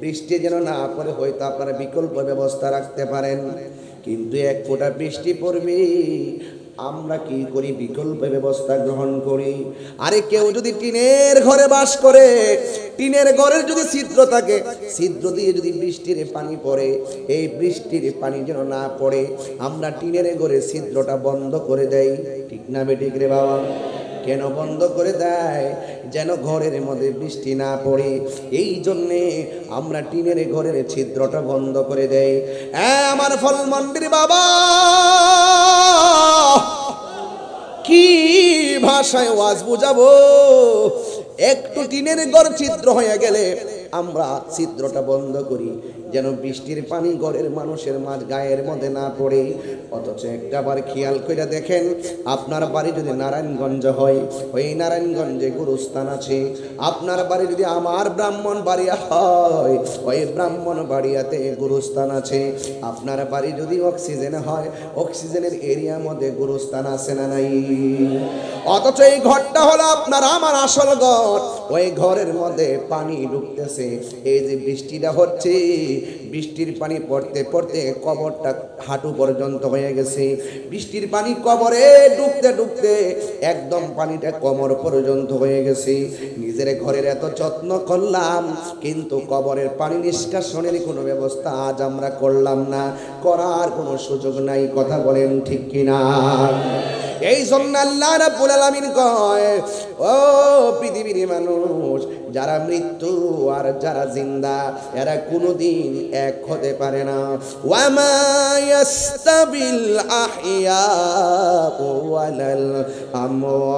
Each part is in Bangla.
বৃষ্টি যেন না পড়ে, হয়তো আপনারা বিকল্প ব্যবস্থা রাখতে পারেন, কিন্তু এক ফোঁটা বৃষ্টি পড়বে, আমরা কি করি? বিকল্প ব্যবস্থা গ্রহণ করি। আরে কেউ যদি টিনের ঘরে বাস করে, টিনের ঘরের যদি ছিদ্র থাকে, ছিদ্র দিয়ে যদি বৃষ্টির পানি পড়ে, এই বৃষ্টির পানি যেন না পড়ে, আমরা টিনের ঘরে ছিদ্রটা বন্ধ করে দেই। ঠিক না বেঠিক রে বাবা? কেন বন্ধ করে দেয়? যেন ঘরের মধ্যে বৃষ্টি না পড়ে, এই জন্যে আমরা টিনের ঘরের ছিদ্রটা বন্ধ করে দেই। আমার ফল মন্দির বাবা, কি ভাষায় ওয়াজ বুঝাবো? একটু টিনের ঘর ছিদ্র হয়ে গেলে আমরা ছিদ্রটা বন্ধ করি, যেন বৃষ্টির পানি ঘরের মানুষের গায়ের মধ্যে না পড়ে। অথচ একটা বার খেয়াল করে দেখেন, আপনার বাড়ি যদি নারায়ণগঞ্জ হয়, ওই নারায়ণগঞ্জে গুরুস্থান আছে। আপনার বাড়ি যদি আমার ব্রাহ্মণ বাড়িয়া হয়, ওই ব্রাহ্মণ বাড়িয়াতে গুরুস্থান আছে। আপনার বাড়ি যদি অক্সিজেন হয়, অক্সিজেনের এরিয়ার মধ্যে গুরুস্থান আছে না নাই? অথচ এই ঘরটা হলো আপনার আমার আসল ঘর। ওই ঘরের মধ্যে পানি ঢুকতেছে, এই যে বৃষ্টিটা হচ্ছে, বৃষ্টির পানি পড়তে পড়তে কবরটা হাঁটু পর্যন্ত হয়ে গেছে। বৃষ্টির পানি কবরে ডুবতে ডুবতে একদম পানিটা কোমর পর্যন্ত হয়ে গেছে। নিজের ঘরের এত যত্ন করলাম, কিন্তু কবরের পানি নিষ্কাশনের কোনো ব্যবস্থা আজ আমরা করলাম না, করার কোনো সুযোগ নাই। কথা বলেন ঠিক কিনা? এই জন্য আল্লাহ রাব্বুল আলামিন কয়, ও পৃথিবীর মানুষ, যারা মৃত্যু আর যারা জিন্দা, এরা কোনোদিন এক হতে পারে না। ওয়ামা ইয়াস্তাবিল আহইয়া ওয়ালাল আমওয়াত,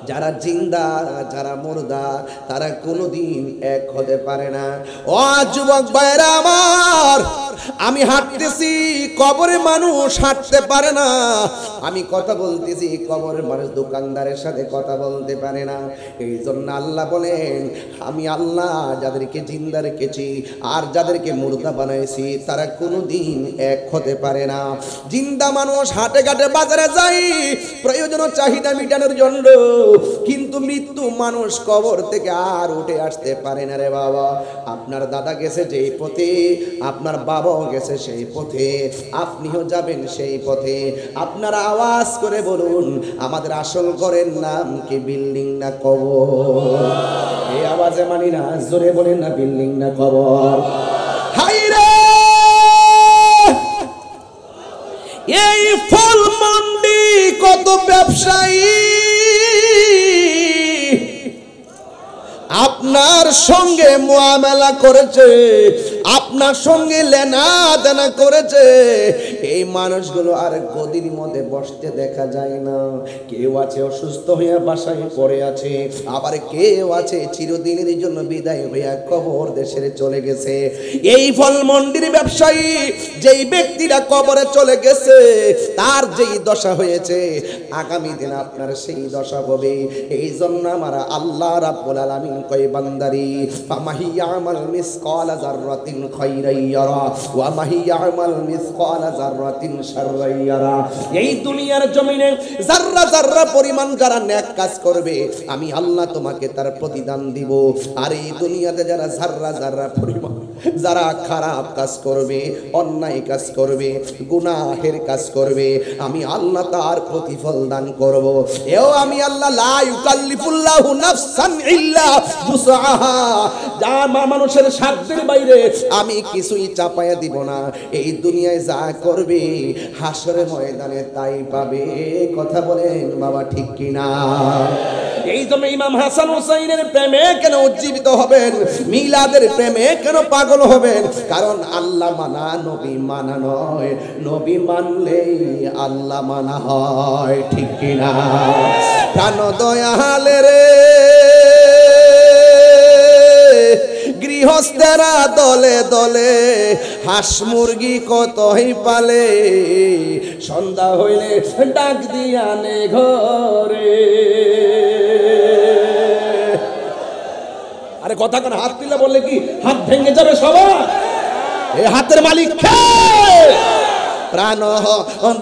যারা জিন্দা যারা মুর্দা, তারা কোনোদিন এক হতে পারে না। ও যুবক ভাইরা আমার, আমি হাঁটতেছি, কবরের মানুষ হাঁটতে পারে না। আমি কথা বলতেছি, কবরের মানুষ দোকানদারের সাথে কথা বলতে পারে না। এই জন্য আল্লাহ বলেন, আমি আল্লাহ যাদেরকে জিন্দা রেখেছি আর যাদেরকে মুর্দা বানাইছি, তারা কোনোদিন এক হতে পারে না। জিন্দা মানুষ হাটে ঘাটে বাজারে যায় প্রয়োজন চাহিদা মেটানোর জন্য, কিন্তু মৃত্যু মানুষ কবর থেকে আর উঠে আসতে পারে না রে বাবা। আপনার দাদা গেছে যেই পথে, আপনার বাবাও গেছে সেই পথে, আপনিও যাবেন সেই পথে। আপনারা আওয়াজ করে বলুন, আমাদের আসল ঘরের নাম কি বিল্ডিং না কবর? এই আওয়াজে মানি না, জোরে বলেন না, বিল্ডিং না কবর? হাইরে এই ফল মন্ডি কত ব্যবসায়ী আপনার সঙ্গে মুআমালা করেছে, আপনার সঙ্গে লেনা দেনা করেছে। এই মানুষগুলো আর গদির মধ্যে বসতে দেখা যায় না। কেউ আছে অসুস্থ হইয়া বাসায় পড়ে আছে, আবার কেউ আছে চিরদিনের জন্য বিদায় হইয়া কবর দেশে চলে গেছে। এই ফল মন্ডির ব্যবসায়ী যেই ব্যক্তিরা কবরে চলে গেছে, তার যেই দশা হয়েছে, আগামী দিন আপনার সেই দশা হবে। এই জন্য আমার আল্লাহ রাব্বুল আলামিন কয়, বান্দারি ফামাহি ইয়ামাল মিসকালা যাররাতিন খায়রান ইয়ারা ওয়া মাহি ইয়ামাল মিসকালা যাররাতিন শাররান ইয়ারা। এই দুনিয়ার জমিনে যাররা যাররা পরিমাণ যারা নেক কাজ করবে, আমি আল্লাহ তোমাকে তার প্রতিদান দিব। আর এই দুনিয়াতে যারা যাররা যাররা পরিমাণ যারা খারাপ কাজ করবে, অন্যায় কাজ করবে, গুনাহের কাজ করবে, আমি আল্লাহ তার প্রতিফল দান করব। এও আমি আল্লাহ লা ইউকাল্লিফুল্লাহু নাফসান ইল্লা বুসআহা, যা মানুষের সাধ্যের বাইরে আমি কিছুই চাপায়া দিব না। এই দুনিয়ায় যা করবে, হাসরের ময়দানে তাই পাবে। কথা বলেন বাবা, ঠিক কিনা? এই জন্য ইমাম হাসান হুসাইনের প্রেমে কেন উজ্জীবিত হবেন, মিলাদের প্রেমে কেন পাগল হবেন? কারণ আল্লাহ মানা নবী মানা নয়, নবী মানলেই আল্লাহ মানা হয়। ঠিক কিনা? প্রাণ দয়ালে রে গৃহস্থেরা দলে দলে হাঁস মুরগি কতই পালে, সন্ধ্যা হইলে ডাক দিয়ানে ঘরে। আরে কথা কেন? হাত তুলে বললে কি হাত ভেঙে যাবে সবার? এই হাতের মালিক কে? প্রাণ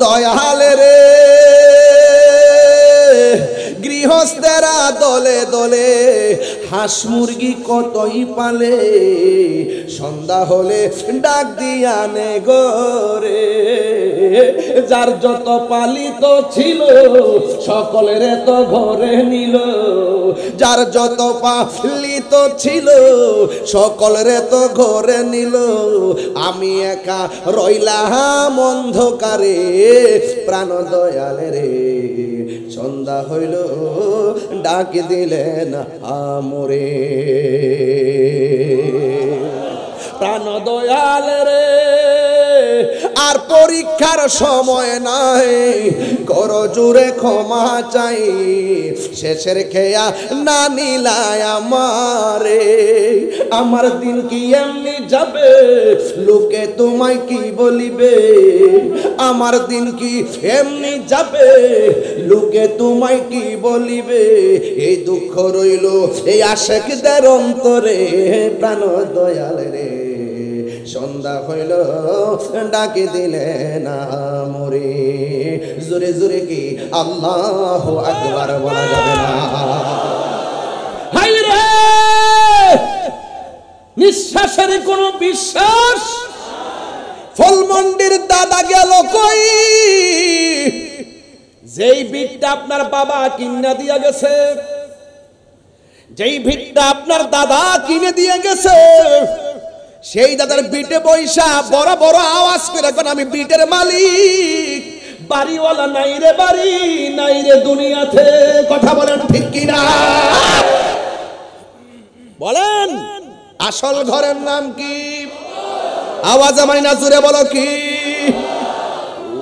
দয়ালে রে গৃহস্থেরা দলে দলে হাঁস মুরগি কতই পালে, সন্ধ্যা হলে ডাক দিয়া নে গোরে। যার যত পালিত ছিল সকলের তো ঘরে নিল, যার যত পালিত ছিল সকলের তো ঘরে নিল। আমি একা রইলাম অন্ধকারে, প্রাণ দয়াল রে সন্ধ্যা হইল ডাক দিলেন আমরে। প্রাণ দয়াল রে আর পরীক্ষার সময় নাই, কর জুড়ে ক্ষমা চাই, শেষের খেয়া না নিলায় আমারে। আমার দিন কি এমনি যাবে, লোকে তোমায় কি বলিবে? আমার দিন কি এমনি যাবে, লোকে তোমায় কি বলিবে? এই দুঃখ রইল এই আশিকদের অন্তরে, প্রাণ দয়াল রে সন্ধ্যা হইল ডাকে দিলেন আমরে। জোরে জোরে কি আল্লাহু আকবার বলা যাবে না? হাই রে নিঃশ্বাসের কোনো বিশ্বাস, ফলমন্ডির দাদা গেল কই? যেই ভিটটা আপনার বাবা কিনে দিয়া গেছে, যেই ভিটটা আপনার দাদা কিনে দিয়ে গেছে, সেই দাদার বিটে বৈশা বড় বড় আওয়াজ করে এখন আমি বিটের মালিক। বাড়িওয়ালা নাই রে বাড়ি, নাই রে দুনিয়াতে। কথা বলেন ঠিক কিনা? বলেন আসল ঘরের নাম কি? আওয়াজ আমায় না জুড়ে বলো কি?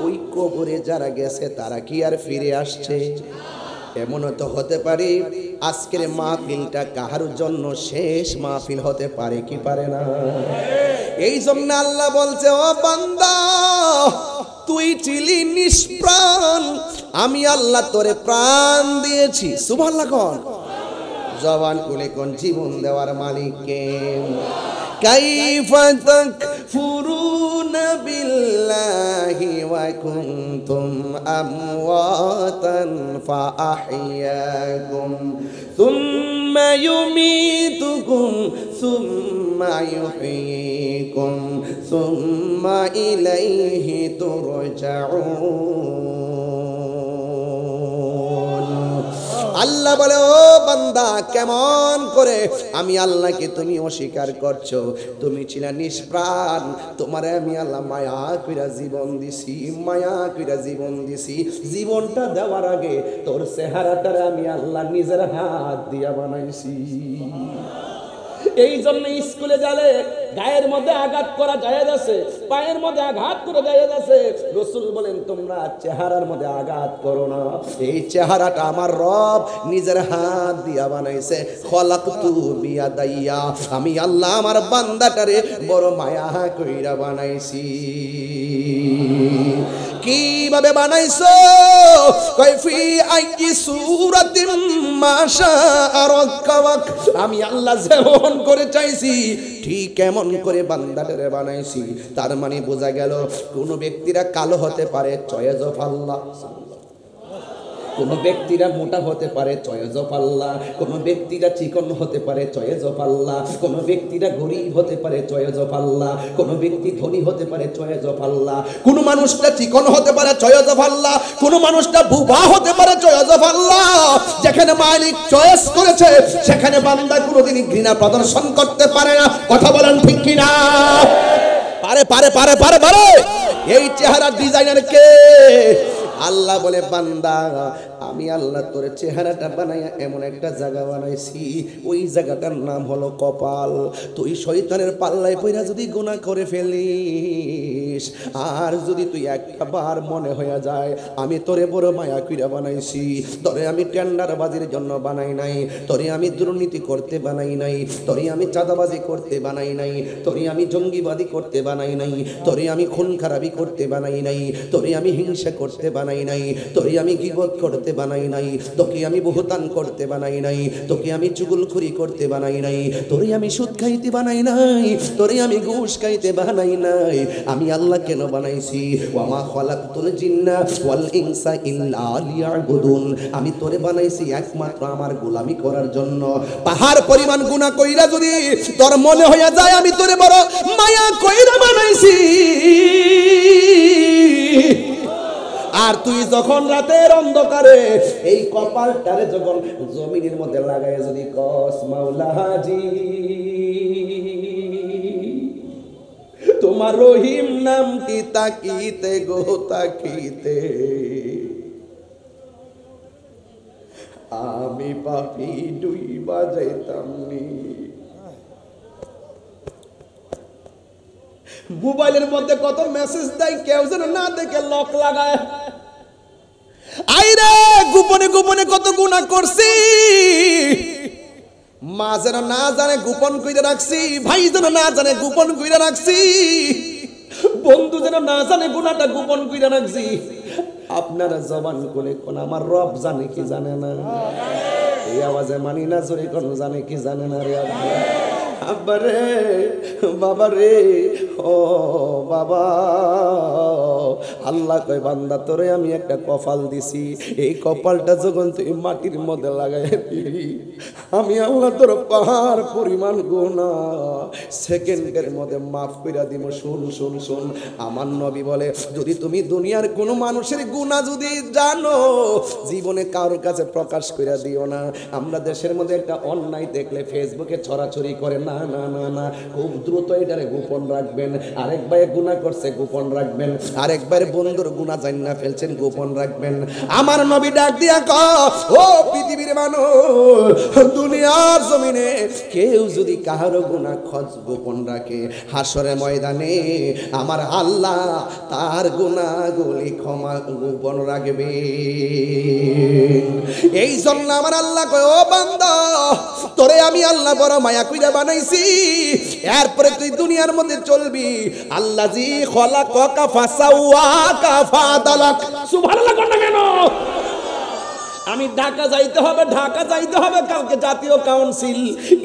ওই কবরে যারা গেছে তারা কি আর ফিরে আসছে? এমনও তো হতে পারে আজকের মাহফিলটা কাহার জন্য শেষ মাহফিল হতে পারে, কি পারে না? এই জন্য আল্লাহ বলছে, ও বান্দা তুই ছিলি নিষ্প্রাণ, আমি আল্লাহ তোরে প্রাণ দিয়েছি। সুবহানাল্লাহ কোন? জবান খুলে কোন জীবন দেওয়ার মালিক কে? কাইফা তাকফুরুনা বিল্লাহি ওয়া কুনতুম আমওয়াতান ফাআহইয়াকুম সুম্মা ইউমীতুকুম সুম্মা ইউহয়ীকুম সুম্মা ইলাইহি তুরজাউন। আল্লাহ বলে, ও বান্দা কেমন করে আমি আল্লাহকে তুমি অস্বীকার করছো? তুমি ছিলা নিষ্প্রাণ, তোমারে আমি আল্লাহ মায়া কইরা জীবন দিছি, মায়া কইরা জীবন দিছি। জীবনটা দেওয়ার আগে তোর চেহারাটারে আমি আল্লাহ নিজের হাত দিয়া বানাইছি। এই জন্য স্কুলে গেলে গায়ের মধ্যে আঘাত করা জায়েজ আছে, পায়ের মধ্যে আঘাত করা জায়েজ আছে। রাসূল বলেন তোমরা চেহারার মধ্যে আঘাত করো না। এই চেহারাটা আমার রব নিজের হাত দিয়া বানাইছে। খলাকতু বিয়াদাইয়া, আমি আল্লাহ আমার বান্দাটারে বড় মায়া কইরা বানাইছি। কিভাবে বানাইছো? কাইফি আইয়ি সূরাতিন মাশা রাক্কাবাক, আমি আল্লাহ যেমন করে চাইছি ঠিক এমন করে বান্দাটারে বানাইছি। তার মানে বোঝা গেল কোন ব্যক্তিরা কালো হতে পারে, চয়েস অফ আল্লাহ। কোন ব্যক্তিরা মোটা হতে পারে, চয়েস অফ আল্লাহ। কোন ব্যক্তিরা চিকন হতে পারে, চয়েস অফ আল্লাহ। কোন ব্যক্তিরা গরীব হতে পারে, চয়েস অফ আল্লাহ। কোন ব্যক্তি ধনী হতে পারে, চয়েস অফ আল্লাহ। কোন মানুষটা চিকন হতে পারে, চয়েস অফ আল্লাহ। কোন মানুষটা বুবা হতে পারে, চয়েস অফ আল্লাহ। যেখানে মালিক চয়েস করেছে সেখানে বান্দা কোনোদিনই ঘৃণা প্রদর্শন করতে পারে না। কথা বলেন ঠিক কিনা? পারে পারে পারে পারে পারে। এই চেহারা ডিজাইনার কে? আল্লাহ বলে, বান্দা আমি আল্লাহ তোর চেহারাটা বানাইয়া এমন একটা জায়গা বানাইছি, ওই জায়গাটার নাম হলো কপাল। তুই শয়তানের পাল্লায় পইরা যদি গুনাহ করে ফেলিস, আর যদি তুই একবার মনে হয়ে যায় আমি তোরে বড় মায়া কইরা বানাইছি, তোরে আমি টেন্ডারবাজির জন্য বানাই নাই, তোরে আমি দুর্নীতি করতে বানাই নাই, তোরে আমি চাঁদাবাজি করতে বানাই নাই, তোরে আমি জঙ্গিবাদী করতে বানাই নাই, তোরে আমি খুন খারাপি করতে বানাই নাই, তোরে আমি হিংসা করতে বানাই বানাই নাই, তোরে আমি গীবত করতে বানাই নাই, তোকে আমি বহুতান করতে বানাই নাই, তোকে আমি চুগলখড়ি করতে বানাই নাই, তোরে আমি সুদ খাইতে বানাই নাই, তোরে আমি ঘুষ খাইতে বানাই নাই। আমি আল্লাহ কেন বানাইছি? ওয়ামা খালাকতুল জিন্না ওয়াল ইনসা ইল্লা লিয়াবুদুন। আমি তোরে বানাইছি একমাত্র আমার গোলামি করার জন্য। পাহাড় পরিমাণ গুনাহ কইরা যদি তোর মনে হইয়া যায় আমি তোরে বড় মায়া কইরা বানাইছি, আর তুই যখন রাতের অন্ধকারে এই কপালটারে যখন জমিনের মধ্যে লাগায় যদি কস মাওলা হাজি তোমার রহিম নামটি তাকিতে গো তাকিতে আমি পাপি ডুইবা যাইতাম নি। মোবাইলের মধ্যে কত মেসেজ দেয়, কেউ যেন না দেখে লক লাগায়। আইরে গোপনে গোপনে কত গুনাহ করছি, মা যেন না জানে গোপন কইরা রাখছি, ভাই যেন না জানে গোপন কইরা রাখছি, বন্ধু যেন না জানে গুনাহটা গোপন কইরা রাখছি। আপনারা জবান করে কোন আমার রব জানে কি জানে না? এই আওয়াজে মানি না, জোরে কোন জানে কি জানে না রে আব্বা রে বাবা রে, ও বাবা। আল্লাহ কয় বান্দা তোরে আমি একটা কপাল দিছি, এই কপালটা যখন তুই মাটির মধ্যে লাগাই দিবি আমি আল্লাহ তোর পাহাড় পরিমাণ গুনাহ সেকেন্ডের মধ্যে মাফ কইরা দিব। শুন শুন শুন, আমার নবী বলে যদি তুমি দুনিয়ার কোনো মানুষের গুনাহ যদি জানো জীবনে কারোর কাছে প্রকাশ কইরা দিও না। আমরা দেশের মধ্যে একটা অন্যায় দেখলে ফেসবুকে ছড়াছড়ি করে, না না না না, খুব দ্রুত এটারে গোপন রাখবেন। আরেক ভাই গুনাহ করছে গোপন রাখবেন, আরেক ভাই বন্ধুর গুনাহ জান্না ফেলছেন গোপন রাখবেন। আমার নবী ডাক দিয়া কয় ও পৃথিবীর মানুষ, দুনিয়ার জমিনে কেউ যদি কারো গুনাহ খোঁজ গোপন রাখে হাসরের ময়দানে আমার আল্লাহ তার গুনাহগুলি ক্ষমা গোপন রাখবে। এই জন্য আমার আল্লাহ কয় ও বান্দা তোরে আমি আল্লাহ বড় মায়া কইরা বানাইছি, এরপরে তুই দুনিয়ার মধ্যে চলবি। আল্লাযী খালাকাকা ফাসাওয়াকা ফাআদালাক। সুবহানাল্লাহ কোন না কেন? আমি ঢাকা যাইতে হবে, ঢাকা যাইতে হবে কালকে জাতীয় কাউন্সিল,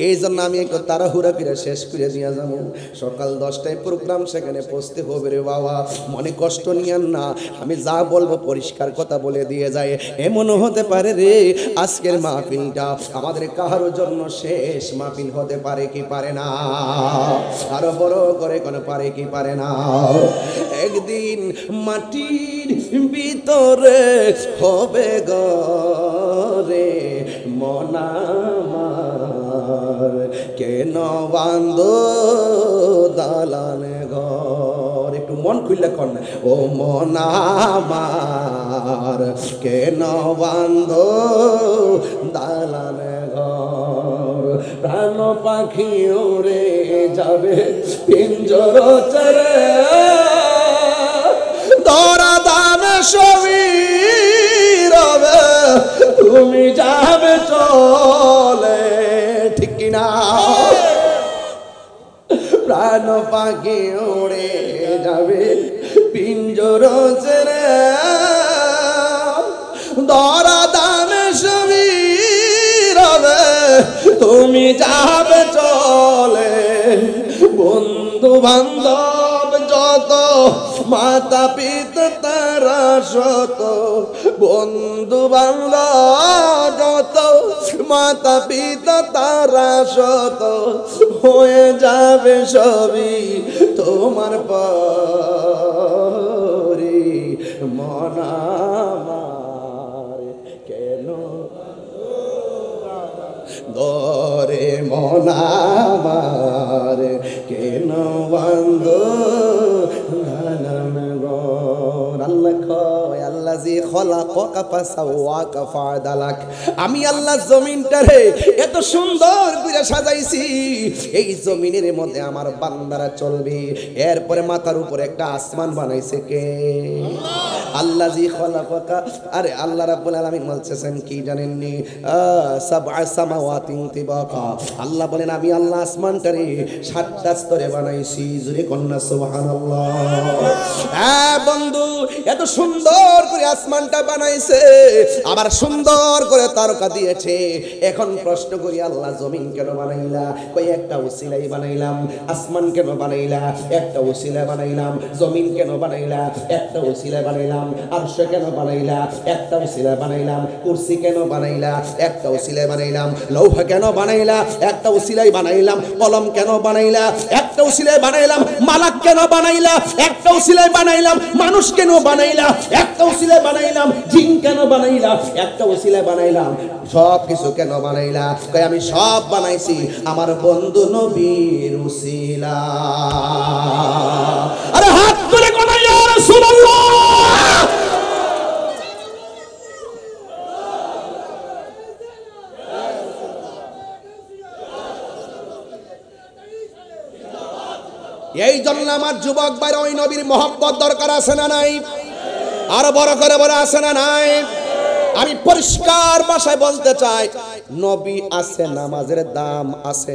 এই জন্য আমি একটু তাড়াহুড়া করে শেষ করে দিয়ে যাবো। সকাল 10টায় প্রোগ্রাম, সেখানে পৌঁছতে হবে রে বাবা। মনে কষ্ট নিয়েন না, আমি যা বলবো পরিষ্কার কথা বলে দিয়ে যায়। এমনও হতে পারে রে আজকের মাহফিলটা আমাদের কারোর জন্য শেষ মাহফিল হতে পারে কি পারে না, আরো বড় করে কোন পারে কি পারে না। একদিন মাটির ভিতরে হবে গো রে মন আমার, কেন বান্ধো দালান ঘর। একটু মন খুললে কর না, ও মন আমার কেন বান্ধো দালান ঘর। প্রাণ পাখি উড়ে যাবে পিঞ্জর ছেড়ে, ধরা দান সবই রবে তুমি যাবে চলে, ঠিক কিনা? প্রাণ পাখি উড়ে যাবে পিঞ্জর ছেড়ে, ধরা দান সবই রবে তুমি যাবে চলে। বন্ধু বান্ধব যত মাতা পিতা তারা শত, বন্ধু বান্ধব যত মাতা পিতা তারা শত, হয়ে যাবে সবই তোমার পরি। মন আমার কেন দরে, মন আমার কেন বন্ধ আল্লাহ কয় আল্লাযী খালাকাকা ফাসাওয়াকা ফাআদালাক। আমি আল্লাহ জমিনটারে এত সুন্দর করে সাজাইছি, এই জমিনের মধ্যে আমার বান্দারা চলবে। এরপরে মাথার উপরে একটা আসমান বানাইছে কে? আল্লাযী খালাকাকা। আরে আল্লাহ রাব্বুল আলামিন বলছেন কি জানেননি? সাবআ সামাওয়াতিন তিবাকা। আল্লাহ বলেন আমি আল্লাহ আসমানটারে 7টা স্তরে বানাইছি। জোরে কন্না সুবহানাল্লাহ। হ্যাঁ বন্ধু, এত সুন্দর করে করে আসমানটা বানাইছে, আবার সুন্দর করে তরকা দিয়েছে। এখন প্রশ্ন করি, আল্লাহ জমিন কেন বানাইলা? কই একটা ওসিলাই বানাইলাম। আসমান কেন বানাইলা? একটা ওসিলা বানাইলাম। জমিন কেন বানাইলা? একটা ওসিলা বানাইলাম। আরশ কেন বানাইলা? একটা ওসিলা বানাইলাম। কুরসি কেন বানাইলা? একটা ওসিলা বানাইলাম। লৌহ কেন বানাইলা? একটা ওসিলাই বানাইলাম। কলম কেন বানাইলা? একটা ওসিলাই বানাইলাম। মালাক কেন বানাইলা? একটা ওসিলাই বানাইলাম। মানুষ কেন বানাইলা? একটা ওসিলাই বানাইলাম। জিন কেন বানাইলা? একটা ওসিলাই বানাইলাম। সব কিছু কেন বানাইলা? কই আমি সব বানাইছি আমার বন্ধু নবীর ওসিলা। আরে হাত তুলে কথা ইয়া রাসূলুল্লাহ। এই জন্য আমার যুবক ভাইরা ওই নবীর মহব্বত দরকার আছে না নাই? আরো বড় করে বলে আছে না নাই? আমি পরিষ্কার ভাষায় বলতে চাই, নবী আছে, নামাজের দাম আছে।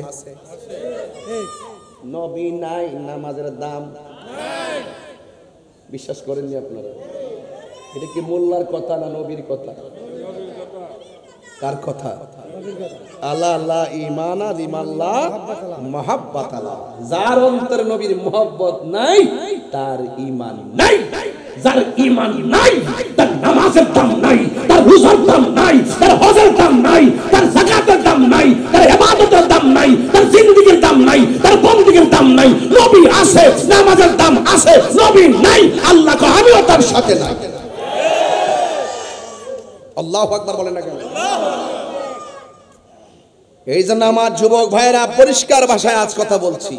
নবী নাই, নামাজের দাম নাই। বিশ্বাস করেননি আপনারা? এটা কি মোল্লার কথা না নবীর কথা? কার কথা? আল্লাহ আল্লাহ ঈমানা লিমাল্লাহ মুহাব্বাত আল্লাহ। যার অন্তরে নবীর মুহাব্বত নাই তার ঈমান নাই। যার ঈমান নাই তার নামাজের দাম নাই, তার রোজার দাম নাই, তার হজের দাম নাই, তার যাকাতের দাম নাই, তার ইবাদতের দাম নাই, তার জিন্দেগীর দাম নাই, তার বন্দেগীর দাম নাই। নবী আছে, নামাজের দাম আছে। নবী নাই, আল্লাহ কো আমিও তার সাথে নাই। আল্লাহু আকবার বলেন না কেন? এই জন্য আমার যুবক ভাইয়েরা পরিষ্কার ভাষায় আজ কথা বলছি,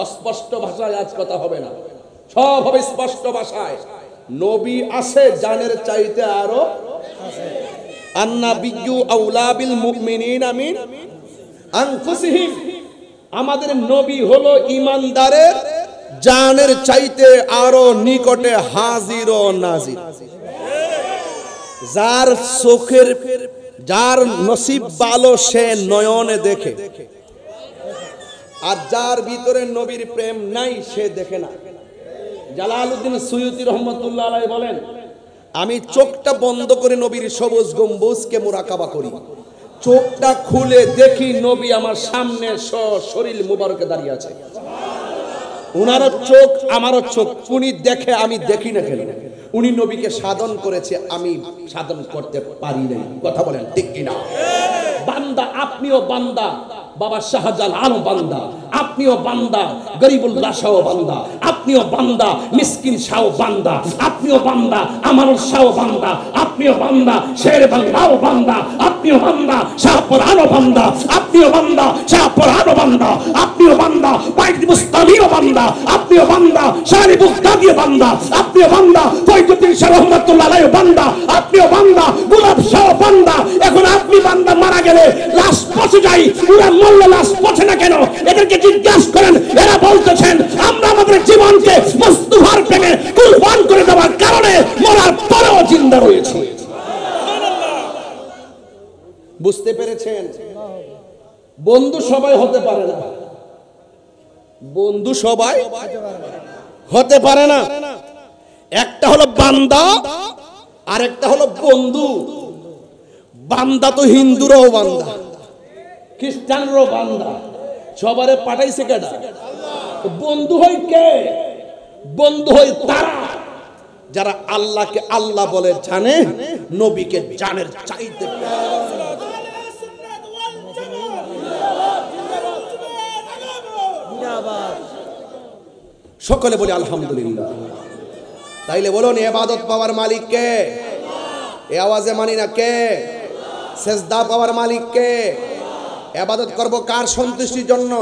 অস্পষ্ট ভাষায় আজ কথা হবে না, সব হবে স্পষ্ট ভাষায়। নবী আছে, জানের চাইতে আরো আছে। আন্নাবিয়্যু আউলা বিল মুমিনিনা মিন আনফুসিহিম। আমাদের নবী হলো ঈমানদারের জানের চাইতে আরো নিকটে হাজির ও নাজির। যার চোখের, যার নসিব ভালো সে নয়নে দেখে, আর যার ভিতরে নবীর প্রেম নাই সে দেখে না। জালালউদ্দিন সুয়ুতী রহমাতুল্লাহ আলাইহি বলেন, আমি চোখটা বন্ধ করে নবীর সবুজ গম্বুজকে মুরাকাবা করি, চোখটা খুলে দেখি নবী আমার সামনে শরীর মুবারকে দাঁড়িয়ে আছে। উনারও চোখ আমারও চোখ, উনি দেখে আমি দেখি না কেন? উনি নবীকে সাধন করেছে, আমি সাধন করতে পারি নাই। কথা বলেন ঠিক কিনা? বান্দা, আপনিও বান্দা, বাবা শাহজালালও বান্দা, আপনিও বান্দা, গরিবুল্লাহ শাহ বান্দা, আপনিও বান্দা, মিসকিন শাহ বান্দা, আপনিও বান্দা, আমানুল শাহ বান্দা, আপনিও বান্দা, শের বাংলাও বান্দা, আপনিও বান্দা, শাহপুরানো বান্দা, আপনিও বান্দা, শাহপুরানো বান্দা, আপনিও বান্দা, বাইত মুস্তামিও বান্দা, আপনিও বান্দা, শারি বুগদাদিও বান্দা, আপনিও বান্দা, ফয়জুদ্দিন শাহ রহমাতুল্লাহ আলাইহি বান্দা, আপনিও বান্দা, গোলাপ শাহ বান্দা। এখন আপনি বান্দা মারা গেলে লাশ পচে যায়, পুরা মরলে লাশ পচে না কেন? এদেরকে জিজ্ঞাসা করেন। এরা বলতেছেন আমরা আমাদের জীবনকে মুস্তাফার প্রেমে কুরবান করে দেওয়ার কারণে মরার পরেও জিন্দা রয়েছে। বুঝতে পেরেছেন? বন্ধু সবাই হতে পারে না, বন্ধু সবাই হতে পারে না। একটা হলো বান্দা আর একটা হলো বন্ধু। বান্দা তো হিন্দুরাও বান্দা, খ্রিস্টানরাও বান্দা, সবারে পাঠাইছে কেডা? বন্ধু হয় কে? বন্ধু হয় তারা যারা আল্লাহকে আল্লাহ বলে জানে, নবীকে জানের চাইতে। সকলে বলি আলহামদুলিল্লাহ। তাইলে বলুন, ইবাদত পাওয়ার মালিক কে? এই আওয়াজে মানি না কে? সেজদা পাওয়ার মালিক কে? ইবাদত করব কার সন্তুষ্টির জন্য?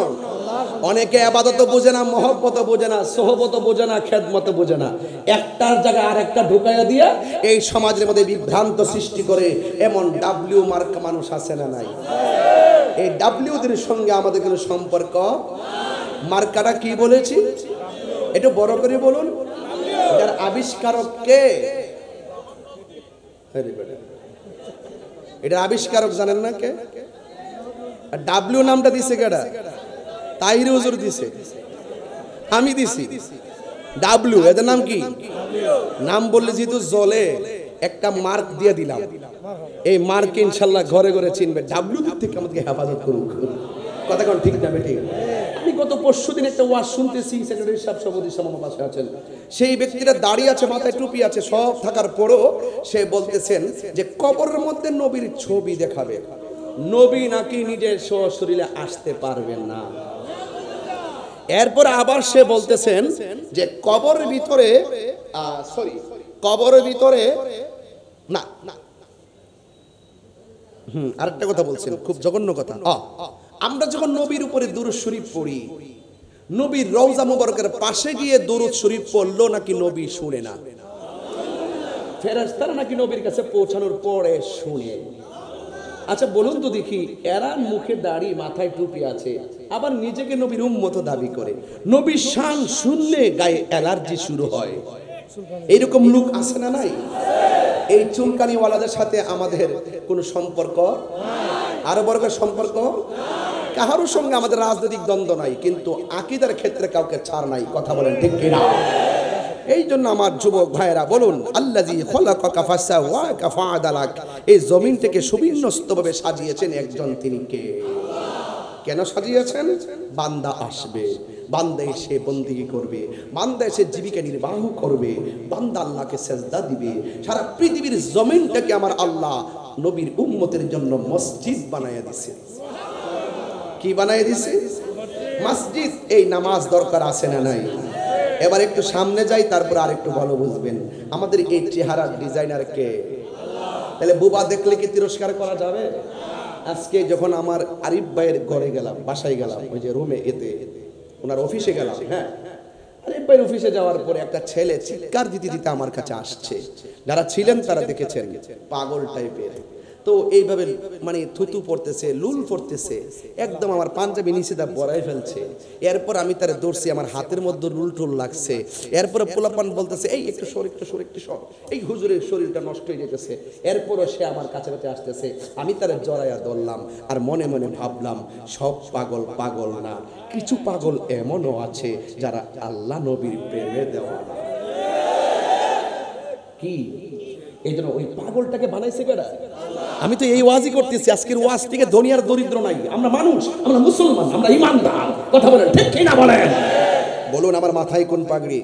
অনেকে ইবাদত বোঝে না, মহব্বত বোঝে না, সোহবত বোঝে না, খেদমত বোঝে না। একটার জায়গায় আরেকটা ঢুকাইয়া দিয়ে এই সমাজের মধ্যে বিভ্রান্ত সৃষ্টি করে এমন ডাব্লিউ মার্কা মানুষ আছে না নাই? এই ডাব্লিউদের সঙ্গে আমাদের কোনো সম্পর্ক। মার্কাটা কি বলেছি একটু বড় করে বলুন। এটার আবিষ্কারক কে? এটার আবিষ্কারক জানেন না কে? ডাব্লিউ নামটা দিছে কেডা? তাহির হুজুর দিছে, আমি দিছি। ডাব্লিউ এদের নাম কি? নাম বললে যেহেতু জ্বলে, একটা মার্ক দিয়ে দিলাম, এই মার্ক ইনশাল্লাহ ঘরে ঘরে চিনবে। ডাব্লিউ থেকে আমাদেরকে হেফাজত করুক। কথা কোন ঠিক না বেঠিক? আমি গত পরশুদিন একটা ওয়াজ শুনতেছি, সেক্রেটারি সাহেব সভাপতি সাহেব আমার পাশে আছেন, সেই ব্যক্তিটা দাঁড়িয়ে আছে, মাথায় টুপি আছে, সব থাকার পরও সে বলতেছেন যে কবরের মধ্যে নবীর ছবি দেখাবে, নবী নাকি নিজের শরীরে আসতে পারবেন না। এরপর আবার সে বলতেছেন যে কবরের ভিতরে কবরের ভিতরে না আরেকটা কথা বলছেন, খুব জঘন্য কথা। আমরা যখন নবীর উপরে দুরূদ শরীফ পড়ি, নবীর রওজা মুবারকের পাশে গিয়ে দুরূদ শরীফ পড়লো নাকি নবী শুনে না? ফেরেশতারা নাকি নবীর কাছে পৌঁছানোর পরে শুনে। আচ্ছা বলুন তো দেখি, এরা মুখে দাড়ি, মাথায় টুপি আছে, আবার নিজেকে নবীর উম্মত দাবি করে, নবীর শান শুনলে গায়ে অ্যালার্জি শুরু হয়। এইরকম লোক আছে না নাই? এই চুলকানিওয়ালাদের সাথে আমাদের কোনো সম্পর্ক, আরো বড় সম্পর্ক কাহারোর সঙ্গে আমাদের রাজনৈতিক দ্বন্দ্ব নাই, কিন্তু আকীদার ক্ষেত্রে কাউকে ছাড় নাই। কথা বলেন ঠিক কিনা? এই জন্য আমার যুবক ভাইয়েরা বলুন, আল্লাযী খালাকাকা ফাসাওয়াকা ফাআদালাক, এই জমিন থেকে সুবিন্যস্তভাবে সাজিয়েছেন একজন, তিনি কে? কেন সাজিয়েছেন? বান্দা আসবে, বান্দা এসে বন্দেগী করবে, বান্দা এসে জীবিকা নির্বাহ করবে, বান্দা আল্লাহকে সেজদা দিবে। সারা পৃথিবীর জমিনটাকে আমার আল্লাহ নবীর উম্মতের জন্য মসজিদ বানায়া দিয়েছে। কি বানায়া দিয়েছে? মসজিদ। এই নামাজ দরকার আছে না নাই? এবার একটু সামনে যাই, তারপর আর একটু ভালো বুঝবেন আমাদের এই চেহারার ডিজাইনার কে। তাহলে বুবা দেখলে কি তিরস্কার করা যাবে? আজকে যখন আমার আরিফ ভাইয়ের ঘরে গেলাম, বাসায় গেলাম, ওই যে রুমে, এতে ওনার অফিসে গেলাম, হ্যাঁ, আরিফ ভাইয়ের অফিসে যাওয়ার পরে একটা ছেলে চিৎকার দিতে দিতে আমার কাছে আসছে। যারা ছিলেন তারা দেখেছেন, পাগল টাইপের। তো এইভাবে মানে থুতু পড়তেছে, লুল পড়তেছে, একদম আমার পাঞ্জাবি নিচে দা বড়াই ফেলছে। এরপর আমি তারে দৌড়ছি, আমার হাতের মধ্যে লুল টুল লাগছে। এরপরে পোলাপান বলতেছে, এই একটু সর, একটু সর, একটু সর, এই হুজুরের শরীরটা নষ্ট হয়ে যেতেছে। এরপরও সে আমার কাছে কাছে আসতেছে, আমি তারে জড়াইয়া ধরলাম, আর মনে মনে ভাবলাম, সব পাগল পাগল না, কিছু পাগল এমনও আছে যারা আল্লাহ নবীর প্রেমে দেওয়া না। কি এই জন্য ওই পাগলটাকে বানাইছে কেডা? আমি তো এই ওয়াজই করতেছি, আজকের ওয়াজ থেকে দুনিয়ার দরিদ্র নাই, আমরা মানুষ, আমরা মুসলমান, আমরা ইমানদার। কথা বলেন ঠিক কি না বলেন? বলুন আমার মাথায় কোন পাগড়ি?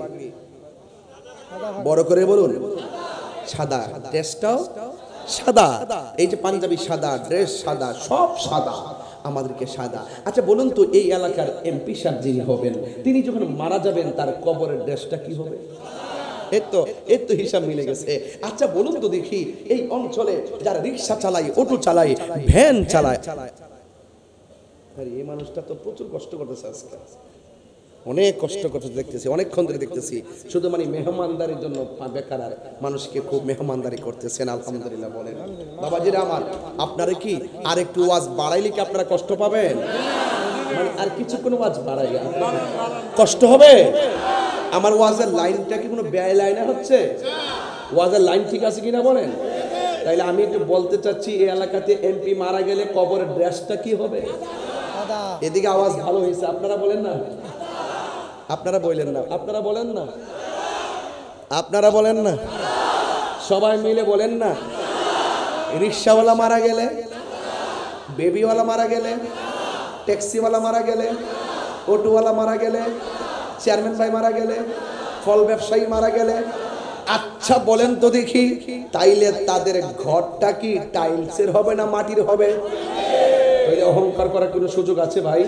বড় করে বলুন। সাদা, ড্রেসটাও সাদা, এই যে পাঞ্জাবি সাদা, ড্রেস সাদা, সব সাদা, আমাদেরকে সাদা। আচ্ছা বলুন তো, এই এলাকার এমপি সাহেব যিনি হবেন, তিনি যখন মারা যাবেন তার কবরের ড্রেসটা কি হবে? এর তো হিসাব মিলে গেছে। আচ্ছা বলুন তো দেখি, এই অঞ্চলে যারা রিক্সা চালায়, অটো চালায়, ভ্যান চালায়, এই মানুষটা তো প্রচুর কষ্ট করতেছে, আজকে অনেক কষ্ট করতে দেখতেছি, অনেকক্ষণ ধরে দেখতেছি। শুধু মানে মেহমানদারির জন্য বেকার আর মানুষকে খুব মেহমানদারি করতেছেন। আলহামদুলিল্লাহ বলেন। বাবাজিরা আমার, আপনারা কি আর একটু ওয়াজ বাড়াইলে কি আপনারা কষ্ট পাবেন? মানে আর কিছুক্ষণ ওয়াজ বাড়াইলে কষ্ট হবে? আমার ওয়াজের লাইনটা কি কোনো ব্যয় লাইনে হচ্ছে? ওয়াজের লাইন ঠিক আছে কিনা বলেন? তাইলে আমি একটু বলতে চাচ্ছি, এই এলাকাতে এমপি মারা গেলে কবরের ড্রেসটা কি হবে? এদিকে আওয়াজ ভালো হয়েছে, আপনারা বলেন না, আপনারা বলেন না, আপনারা বলেন না, আপনারা বলেন না, সবাই মিলে বলেন না। রিক্সাওয়ালা মারা গেলে, বেবিওয়ালা মারা গেলে, ট্যাক্সিওয়ালা মারা গেলে, অটোওয়ালা মারা গেলে, চেয়ারম্যান ভাই মারা গেলে, ফল ব্যবসায়ী মারা গেলে, আচ্ছা বলেন তো দেখি, তাইলে তাদের ঘরটা কি টাইলসের হবে না মাটির হবে? তাইলে অহংকার করার কোনো সুযোগ আছে ভাই?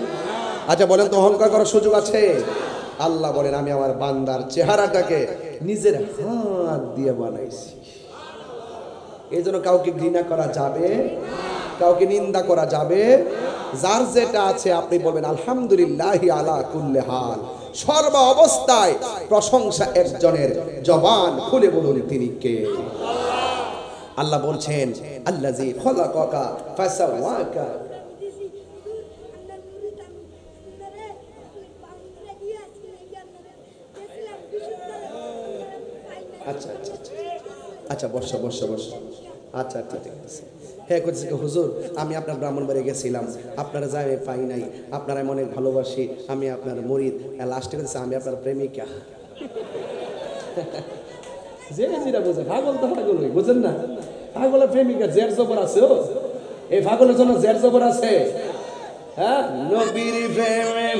আচ্ছা বলেন তো, অহংকার করার সুযোগ আছে? আল্লাহ বলেন, আমি আমার বান্দার চেহারাটাকে নিজের হাত দিয়ে বানাইছি। এই জন্য কাউকে ঘৃণা করা যাবে, কাউকে নিন্দা করা যাবে। যার যেটা আছে আপনি বলবেন আলহামদুলিল্লাহি আলা কুল্লি হাল। সর্ব অবস্থায় প্রশংসা একজনের, জবান খুলে বলুন তিনি কে? আল্লাহ বলছেন, আল্লাযী খালাকাকা ফাসাওয়াকা। আচ্ছা আচ্ছা আচ্ছা, বসো বসো বসো। আচ্ছা আচ্ছা ঠিক আছে। হ্যাঁ করছে হুজুর, আমি আপনার ব্রাহ্মণবাড়ি গেছিলাম, আপনারা যাই পাই নাই, আপনারা অনেক ভালোবাসি, আমি আপনার মুরিদ। লাস্টে করছে আমি আপনার প্রেমিকা। যে যেটা বোঝে পাগল তো পাগলই, বুঝেন না? পাগলের প্রেমিকা জের জবর আছে, এই পাগলের জন্য জের জবর আছে। হ্যাঁ, নবীর প্রেমে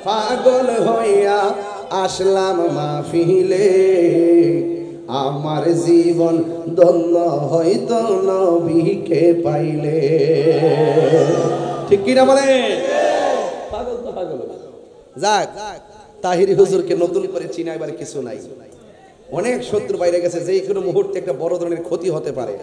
পাগল হইয়া আসলাম মাহফিলে, আমার জীবন ধন্য হইতো নবীকে পাইলে। ঠিক কিনা বলে? পাগল তো পাগল। যাক, তাহিরি হুজুরকে নতুন করে চিনাইবার কিছু নাই। অনেক শত্রু বাইরে গেছে, যে কোনো মুহূর্তে একটা বড় ধরনের ক্ষতি হতে পারে।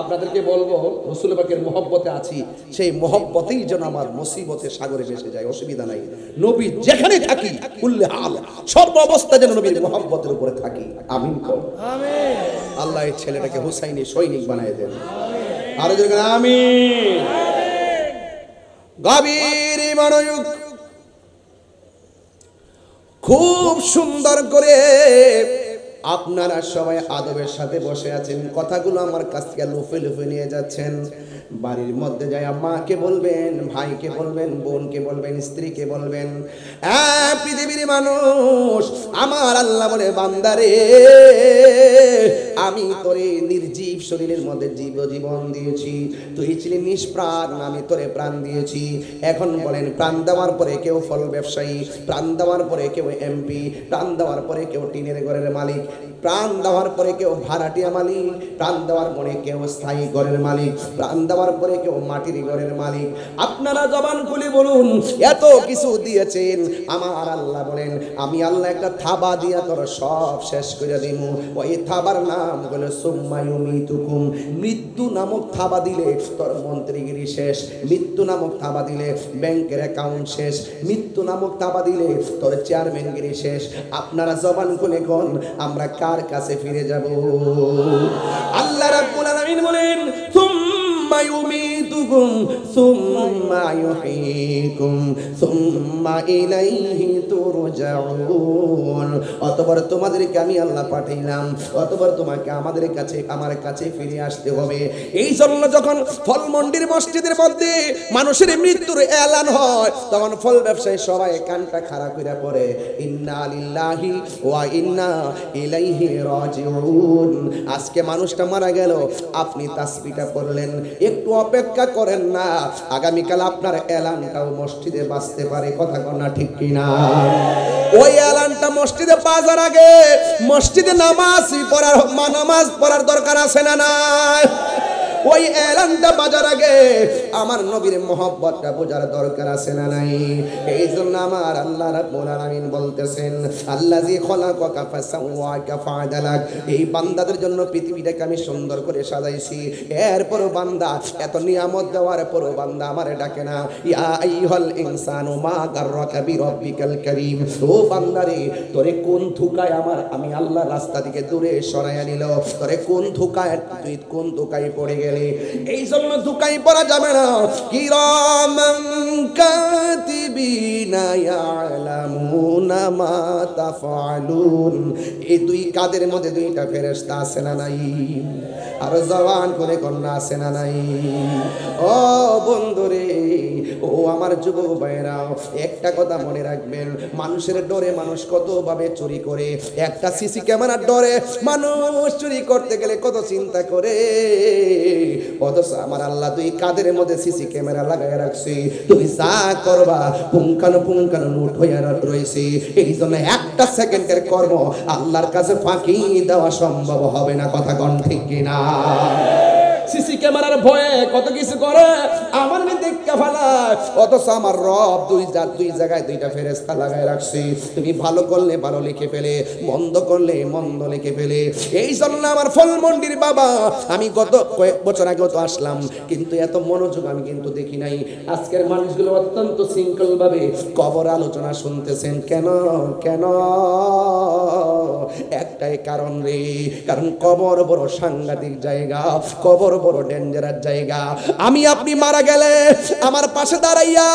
আপনাদেরকে বলবো, রাসূল পাকের মহব্বতে আছি, সেই মহব্বতেই যেন আমার মুসিবতের সাগরে ভেসে যায়, অসুবিধা নাই। নবী যেখানে থাকি কুল্লে হাল, সর্ব অবস্থা যেন নবীর মহব্বতের উপরে থাকি। আমিন কর। আমিন। আল্লাহ এই ছেলেটাকে হুসাইনি সৈনিক বানায় দেন। আর যদি আমিন। গভীর মনোযোগ, খুব সুন্দর করে আপনারা সবাই আদবের সাথে বসে আছেন, কথাগুলো আমার কাছ থেকে লুফে লুফে নিয়ে যাচ্ছেন। বাড়ির মধ্যে যায় মাকে বলবেন, ভাইকে বলবেন, বোনকে বলবেন, স্ত্রীকে বলবেন, পৃথিবীর মানুষ, আমার আল্লাহ বলে বান্দারে, আমি তোরে নির্জীব শরীরের মধ্যে জীবন দিয়েছি, তুই ছিলি নিষ্প্রাণ, আমি তোরে প্রাণ দিয়েছি। এখন বলেন, প্রাণ দেওয়ার পরে কেউ ফল ব্যবসায়ী, প্রাণ দেওয়ার পরে কেউ এমপি, প্রাণ দেওয়ার পরে কেউ টিনের ঘরের মালিক, প্রাণ দেওয়ার পরে কেউ ভাড়াটিয়া মালিক, প্রাণ দেওয়ার পরে কেউ স্থায়ী ঘরের মালিক, প্রাণ দেওয়ার পরে কেউ মাটির ঘরের মালিক। আপনারা জবান খুলে বলুন, এত কিছু দিয়েছেন, আমার আল্লাহ বলেন, আমি আল্লাহ একটা থাবা দিয়া তোর সব শেষ করে দিব। ওই থাবার নাম হলো সুম্মা ইউমিতুকুম। মৃত্যু নামক থাবা দিলে তোর মন্ত্রীগিরি শেষ, মৃত্যু নামক থাবা দিলে ব্যাংকের অ্যাকাউন্ট শেষ, মৃত্যু নামক থাবা দিলে তোর চেয়ারম্যানগিরি শেষ। আপনারা জবান খুলে কোন, আমরা কার কাছে ফিরে যাব? আল্লাহ রাব্বুল আলামিন বলেন, সুম্মা ইউমিতুকুম সুম্মা ইউহয়িকুম সুম্মা ইলাইহি তুরজাউন। অতঃপর তোমাদেরকে আমি আল্লাহ পাঠাইলাম, অতঃপর তোমাকে আমাদের কাছে, আমার কাছে ফিরে আসতে হবে। এই জন্য যখন ফলমন্ডির মসজিদের মধ্যে মানুষের মৃত্যুর এলান হয়, তখন ফল ব্যবসায়ী সবাই কানটা খাড়া করে পড়ে, ইন্না লিল্লাহি ওয়া ইন্না ইলাইহি রাজিউন। আজকে মানুষটা মারা গেল, আপনি তাসবিহটা পড়লেন, একটু অপেক্ষা করেন না, আগামীকাল আপনার এলানটাও মসজিদে বাজতে পারে। কথা কন না ঠিক কিনা? ওই এলানটা মসজিদে বাজার আগে মসজিদে নামাজ পড়ার দরকার আছে না নাই? ওই এলানটা বাজার আগে আমার নবীর মহব্বতটা বোঝার দরকার আছে না নাই? এই জন্য আমার আল্লাহ রাব্বুল আলামিন বলতেছেন, আল্লাযী খলাকাকা ফাসাওয়াকা ফাআদালাক। এই বান্দাদের জন্য পৃথিবীটাকে আমি সুন্দর করে সাজাইছি, এরপরও বান্দা, এত নিয়ামত দেওয়ার পরও বান্দা আমারে ডাকে না। ইয়া আইয়ুহাল ইনসানু মা গাররাকা বিরাব্বিকাল কারীম। ও বান্দারে, তোরে কোন ধোঁকায় আমি আল্লাহ রাস্তা থেকে দূরে সরাইয়া নিল? তোরে কোন ধোঁকায়, তুই কোন ধোঁকায় পড়ে গেলি? এই জন্য ধোঁকায় পড়া যাবে না। কিরামান কাতিবিনা ইয়ালামুনা মা তাফআলুন। এই দুই কাদের মধ্যে দুইটা ফেরেশতা আছে না নাই? আর জওয়ান করে কন্যা আছে না নাই? ও বন্ধুরে, ও আমার যুবক ভাইরা, একটা কথা মনে রাখবেন, মানুষের ডরে মানুষ কত ভাবে চুরি করে। একটা সিসি ক্যামেরার ডরে মানুষ চুরি করতে গেলে কত চিন্তা করে। অথচ আমার আল্লাহ তুই কাদের মধ্যে সিসি ক্যামেরা লাগায় রাখছি, তুমি যা করবা পুঙ্খানুপুঙ্খানু নোট হইয়া রয়েছে। এই জন্য একটা সেকেন্ডের কর্ম আল্লাহর কাছে ফাঁকি দেওয়া সম্ভব হবে না। কথা কন ঠিক কিনা? সিসি ক্যামেরার ভয়ে কত কিছু করে আমার দেখা ফেলায়, অথচ আমার রব দুই জায়গায় দুইটা ফেরেশতা লাগায় রাখছি। তুমি ভালো করলে ভালো লিখে ফেলে, মন্দ করলে মন্দ লিখে ফেলে। এই জন্য আমার ফলমন্ডির বাবা, আমি গত কয়েক বছর আগে তো আসলাম, কিন্তু এত মনোযোগ আমি কিন্তু দেখি নাই। আজকের মানুষগুলো অত্যন্ত শৃঙ্খল ভাবে কবর আলোচনা শুনতেছেন। কেন কেন? একটাই কারণ রে, কারণ কবর বড় সাংঘাতিক জায়গা, কবর বড় ডেঞ্জারাস জায়গা। আমি আপনি মারা গেলে আমার পাশে দাঁড়াইয়া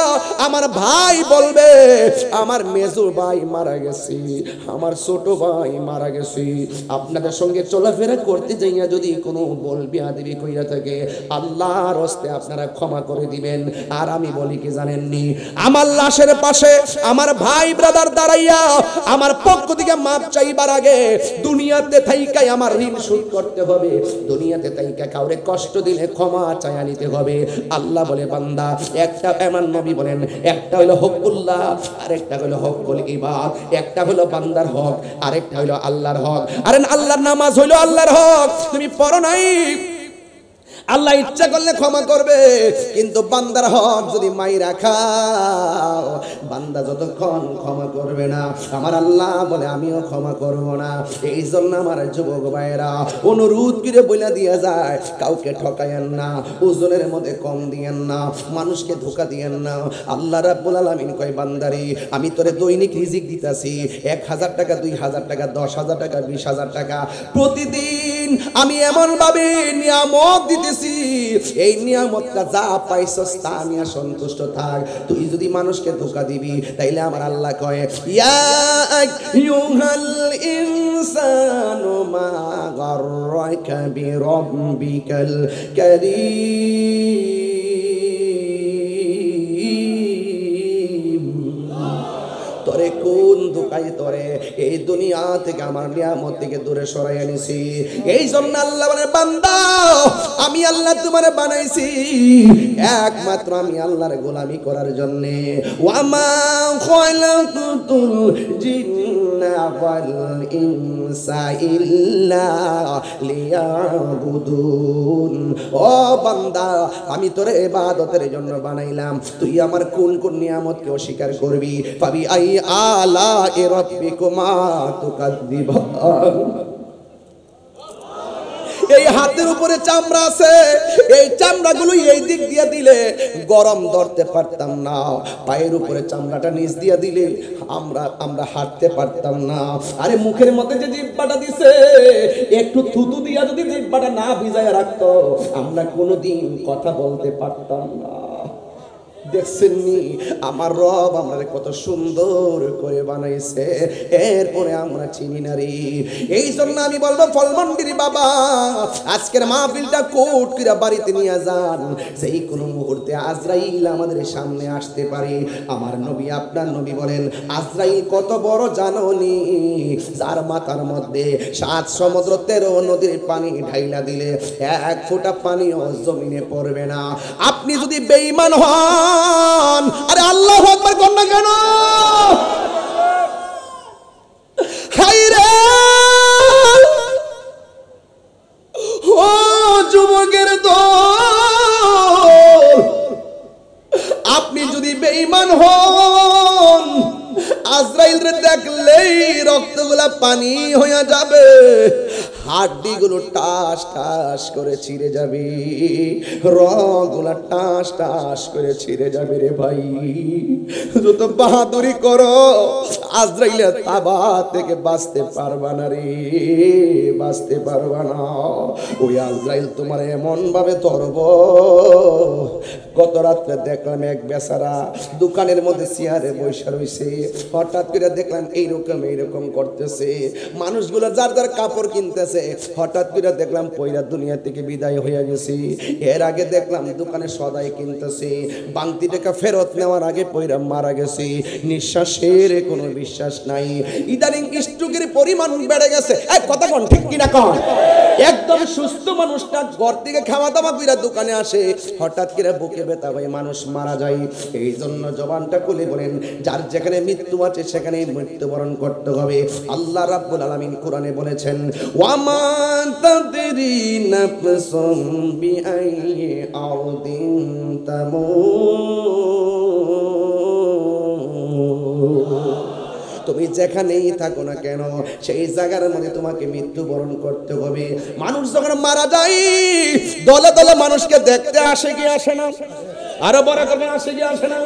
আমার ভাই বলবে, আমার মেজো ভাই মারা গেছে, আমার ছোট ভাই মারা গেছে। আপনাদের সঙ্গে চলাফেরা করতে যাইয়া যদি কোনো বলবি আদিবি কইরা থাকে, আল্লাহর হস্তে আপনারা ক্ষমা করে দিবেন। আর আমি বলি কি জানেননি, আমার লাশের পাশে আমার ভাই ব্রাদার দাঁড়াইয়া আমার পক্ষ থেকে মাপ চাইবার আগে দুনিয়াতে থাইকাই আমার ঋণ শোধ করতে হবে, দুনিয়াতে থাইকা কাউরে কষ্ট দিলে ক্ষমা চায়া নিতে হবে। আল্লাহ বলে বান্দা একটা, আমার নবী বলেন একটা হলো হকুল্লাহ, আরেকটা হলো হকুল ইবাদ। একটা হলো বান্দার হক, আরেকটা হলো আল্লাহর হক। আরে আল্লাহর নামাজ হলো আল্লাহর হক, তুমি পড়ো নাই, আল্লাহ ইচ্ছা করলে ক্ষমা করবে, কিন্তু বান্দার হক যদি মাইরা খাও, বান্দা যতক্ষণ ক্ষমা করবে না আমার আল্লাহ বলে আমিও ক্ষমা করব না। এই জন্য আমার যুবক ভাইরা অনুরোধ করে বলে দিয়া যায়, কাউকে ঠকায়েন না, ওজনের মধ্যে কম দিয়েন না, মানুষকে ধোকা দিয়েন না। আল্লাহ রাব্বুল আলামিন কয় বান্দারে আমি তোরে দৈনিক রিজিক দিতাছি, 1000 টাকা, 2000 টাকা, 10,000 টাকা, 20,000 টাকা প্রতিদিন আমি এমন ভাবে নিয়ামত দিতেছি, এই নিয়ামতটা যা পাইছস তা নিয়ে সন্তুষ্ট থাক। তুই যদি মানুষকে ধোঁকা দিবি তাইলে আমার আল্লাহ কয় ইয়া আইয়ুহাল ইনসানু মা গাররাকা বিরাব্বিকাল কারীম। তোরে কোন ধোঁকায় তোরে এই দুনিয়া থেকে আমার নিয়ামত থেকে দূরে সরাই আনিছি। এই জন্য আল্লাহ বলে বান্দা আমি আল্লাহ তোমারে বানাইছি একমাত্র আমি আল্লাহর গোলামি করার জন্য। ওয়ামা খালাকুতুল জিন্না ওয়াল ইনসা ইল্লা লিয়াবুদুন। ও বান্দা আমি তোরে ইবাদতের জন্য বানাইলাম, তুই আমার কোন কোন নিয়ামতকে অস্বীকার করবি? পাবি আই আলা রাব্বিকুমা তুকাদ্দিবান। এই হাতের উপরে চামড়া আছে, এই চামড়াগুলো এই দিক দিয়ে দিলে গরম ধরতে পারতাম না, পায়ের উপরে চামড়াটা নিচ দিয়ে দিলে আমরা হাঁটতে পারতাম না। আরে মুখের মধ্যে যে জিহ্বাটা দিছে, একটু থুতু দিয়া যদি জিহ্বাটা না ভিজায় রাখতো আমরা কোনোদিন কথা বলতে পারতাম না। দেখছেননি আমার রব আমরা কত সুন্দর করে বানাইছে, এরপরে আমরা চিনি না রে। এই জন্য আমি বলবো ফলমন্ডির বাবা আজকের মাহফিলটা কোট করে বাড়িতে নিয়ে যান, সেই কোনো মুহূর্তে আজরাইল আমাদের সামনে আসতে পারে। আমার নবী আপনার নবী বলেন আজরাইল কত বড় জানোনি, যার মাথার মধ্যে 7 সমুদ্র 13 নদীর পানি ঢাইলা দিলে 1 ফোঁটা পানিও জমিনে পড়বে না। আপনি যদি বেঈমান হন, আরে আল্লাহু আকবার কোন না কেন? হায়রে ও যুবকের দল, আপনি যদি বেঈমান হন আজরাইল রে দেখলেই রক্তগুলা পানি হয়ে যাবে, হাড্ডিগুলো টাস টাস করে ছিঁড়ে যাবে, রগগুলা টাস টাস করে ছিঁড়ে যাবে রে ভাই। যত বাহাদুরি করো আজরাইলের তাবা থেকে বাঁচতে পারবা না রে, বাঁচতে পারবা না। ওই আজরাইল তোমার এমন ভাবে ধরব। গত রাত্রে দেখলাম এক বেচারা দোকানের মধ্যে চেয়ারে বসে রয়েছে, হঠাৎ করে দেখলাম এইরকম করতেছে, মানুষগুলো যার যার কাপড় কিনতেছে, হঠাৎ করে দেখলাম পয়রা দুনিয়া থেকে বিদায় হয়ে গেছে। এর আগে দেখলাম দোকানে সদাই কিনতেছে, বাংতি টাকা ফেরত নেওয়ার আগে পয়রা মারা গেছে, নিঃশ্বাসের কোনো বিশ্বাস নাই। ইদানিং স্ট্রোকের পরিমাণ বেড়ে গেছে। এক কথা কোন ঠিক কিনা কোন? একদম সুস্থ মানুষটা ঘর থেকে খাওয়া দাওয়া কইরা দোকানে আসে, হঠাৎ করে বুকে ব্যথা হয়ে মানুষ মারা যায়। এই জন্য জবানটা খুলে বলেন যার যেখানে মৃত্যু আছে সেখানেই মৃত্যুবরণ করতে হবে। আল্লাহ রাব্বুল আলামিন কোরআনে বলেছেন ওয়ামা তাদরি নাফসুম বিআইয়ি আরদিন তামুত। তুমি যেখানেই থাকো না কেন সেই জায়গার মধ্যে তোমাকে মৃত্যুবরণ করতে হবে। মানুষ যখন মারা যায় দলে দলে মানুষকে দেখতে আসে কি আসে না? আরো বড় করে আসে কি আসে না?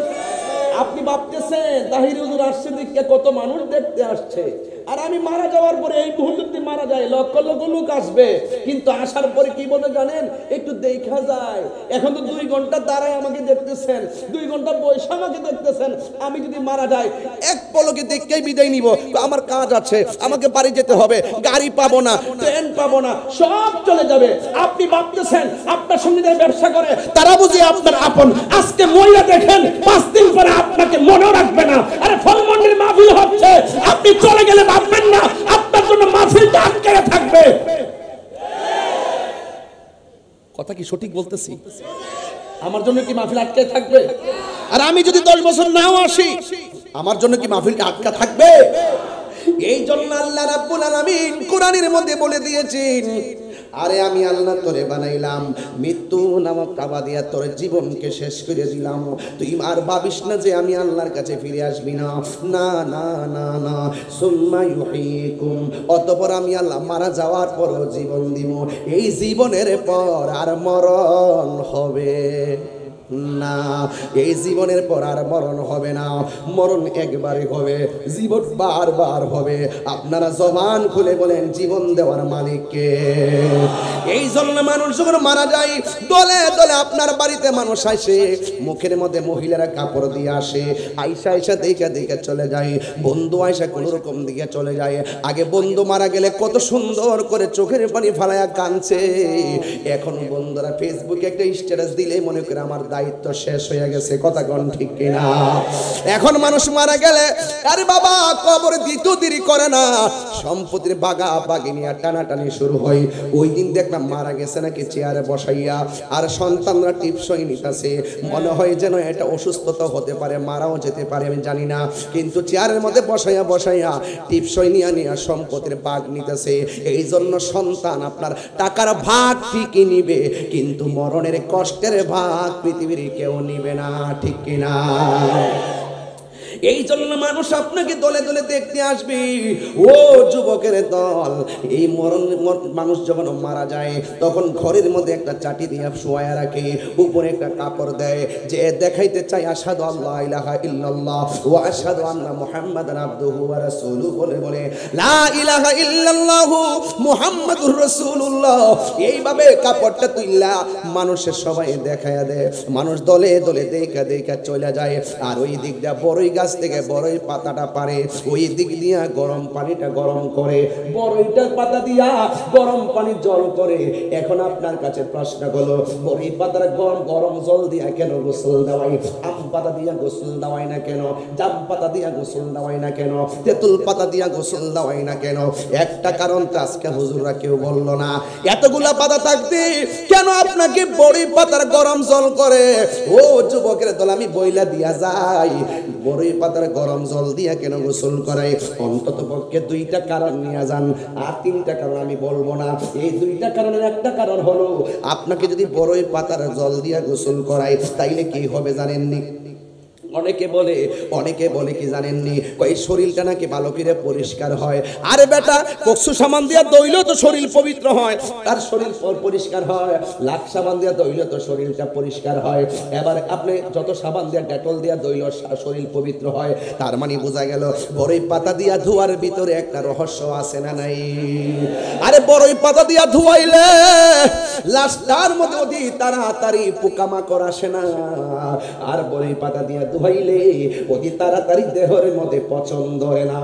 আপনি ভাবতেছেন তাহির হুজুর আসছে দেখে কত মানুষ দেখতে আসছে, আর আমি মারা যাওয়ার পরে এই মুহূর্তে মারা যায় লক্ষ লক্ষ লোক আসবে, কিন্তু আসার পরে কি বলে জানেন? একটু দেখা যায়। এখন তো 2 ঘন্টা দাঁড়ায় আমাকে দেখতেছেন, 2 ঘন্টা বসে আমাকে দেখতেছেন। আমি যদি মারা যাই এক পলকে দেখেই বিদায় নিব, আমার কাজ আছে, আমাকে বাড়ি যেতে হবে, গাড়ি পাবো না, ট্রেন পাবো না, সব চলে যাবে। আপনি ভাবতেছেন আপনার সঙ্গে যারা ব্যবসা করে তারা বুঝি আপনার আপন, আজকে মইরা দেখেন 5 দিন পরে আপনাকে মনে রাখবে না। আরে ফলমন্ডির মাহফিল হচ্ছে, আপনি চলে গেলে ভাববেন না আপনার জন্য মাহফিলটা বলতেছি? আমার জন্য কি মাহফিল আটকে থাকবে? আর আমি যদি 10 বছর নাও আসি, আমার জন্য কি মাহফিলটা আটকা থাকবে? এই জন্য আল্লাহ রাব্বুল আলামিন কোরআনের মধ্যে বলে দিয়েছেন, আরে আমি আল্লাহ তোরে বানাইলাম, মৃত্যু নামক কাবা দিয়া তোর জীবনকে শেষ করে দিলাম, তুই আর ভাবিস না যে আমি আল্লাহর কাছে ফিরে আসবি না। না না না না, সুম্মা ইউহয়িকুম, অতঃপর আমি আল্লাহ মারা যাওয়ার পরও জীবন দিব। এই জীবনের পর আর মরণ হবে না, এই জীবনের পর আর মরণ হবে না। মরণ একবারে হবে, জীবন বারবার হবে। আপনারা জবান খুলে বলেন, জীবন দেওয়ার মালিক কে? এই জন্য মানুষ যখন মারা যায়, দলে দলে আপনার বাড়িতে মানুষ আসে, মুখের মধ্যে মহিলারা কাপড় দিয়ে আসে, আইসা আইসা দেখে দেখে চলে যায়। বন্ধু আইসা কোন রকম দিকে চলে যায়। আগে বন্ধু মারা গেলে কত সুন্দর করে চোখের পানি ফালায়া কাঁদছে, এখন বন্ধুরা ফেসবুকে একটা স্ট্যাটাস দিলে মনে করে আমার দায়িত্ব শেষ হয়ে গেছে। কথা কোন ঠিক কিনা? এখন মানুষ মারা গেলে আরে বাবা কবর দিতে দেরি করে না, সম্পত্তির বাগা বাগি নিয়ে টানাটানি শুরু হয়। ওই দিন দেখলাম মারা গেছে নাকি চেয়ারে বসাইয়া, আর সন্তানরা টিপসই নিতেছে, মনে হয় যেন এটা অসুস্থতা হতে পারে, মারাও যেতে পারে, আমি জানি না, কিন্তু চেয়ারের মধ্যে বসাইয়া বসাইয়া টিপসই নিয়ে নিয়ে সম্পত্তির ভাগ নিতেছে। এই জন্য সন্তান আপনার টাকার ভাগ ঠিকই নিবে, কিন্তু মরণের কষ্টের ভাগ পৃথিবীর কেউ নিবে না। ঠিক কিনা? এই জন্য মানুষ আপনাকে দলে দলে দেখতে আসবে। ও যুবকের দল, এই মরণ মানুষ যখন মারা যায় তখন ঘরের মধ্যে একটা চাটি দিয়ে শোয়া রাখে, উপরে একটা কাপড় দেয়, যে দেখাইতে চাই আশহাদু আল্লা ইলাহা ইল্লাল্লাহ ওয়া আশহাদু আন্না মুহাম্মাদান আবদুহু ওয়া রাসূলুহু, বলে বলে লা ইলাহা ইল্লাল্লাহু মুহাম্মাদুর রাসূলুল্লাহ। এইভাবে কাপড়টা তুইলা মানুষের সবাই দেখায়া দেয়, মানুষ দলে দলে দেখা দেখা চলে যায়। আর ওই দিক দিয়ে বড়ই গাছ থেকে বড়ই পাতাটা পারে, ওই দিক দিয়া গরম পানিটা গরম করে, বড়ইটার পাতা দিয়া গরম পানি জল করে। এখন আপনার কাছে প্রশ্ন হলো, বড়ই পাতার গরম গরম জল দিয়া কেন গোসল দেওয়াই? আম পাতা দিয়া গোসল দেওয়াই না কেন? জাম পাতা দিয়া গোসল দেওয়াই না কেন? তেঁতুল পাতা দিয়া গোসল দেওয়াই না কেন? একটা কারণ তো আজকে হুজুররা কেউ বললো না। এতগুলা পাতা থাকতে কেন আপনাকে বড়ই পাতার গরম জল করে? ও যুবকের দল, আমি বইলা দিয়া যাই, বড়ই পাতার গরম জল দিয়া কেন গোসল করাই? অন্তত পক্ষে 2টা কারণ নিয়ে যান, আর 3টা কারণ আমি বলবো না। এই 2টা কারণের একটা কারণ হলো, আপনাকে যদি বড়ই পাতার জল দিয়া গোসল করাই তাইলে কি হবে জানেননি? অনেকে বলে কি জানেননি, কই শরীরটা নাকি ভালো করে পরিষ্কার হয়। আরে বেটা, কক্সু সাবান দিয়া দইলে তো শরীর পবিত্র হয়, তার শরীর পরিষ্কার হয়। লাখ সাবান দিয়া দইলে তো শরীরটা পরিষ্কার হয়। এবার আপনি যত সাবান দিয়া ডেটল দিয়া দইলে শরীর পবিত্র হয়। তার মানে বোঝা গেল বড়ই পাতা দিয়া ধোয়ার ভিতরে একটা রহস্য আছে না নাই? আরে বড়ই পাতা দিয়া ধোয়াইলে লাশটার মধ্যে অতি তাড়াতাড়ি পোকামাকড় আসে না, আর বড়ই পাতা দিয়া ধুইলে অতি তাড়াতাড়ি দেহের মধ্যে পছন্দ হয় না।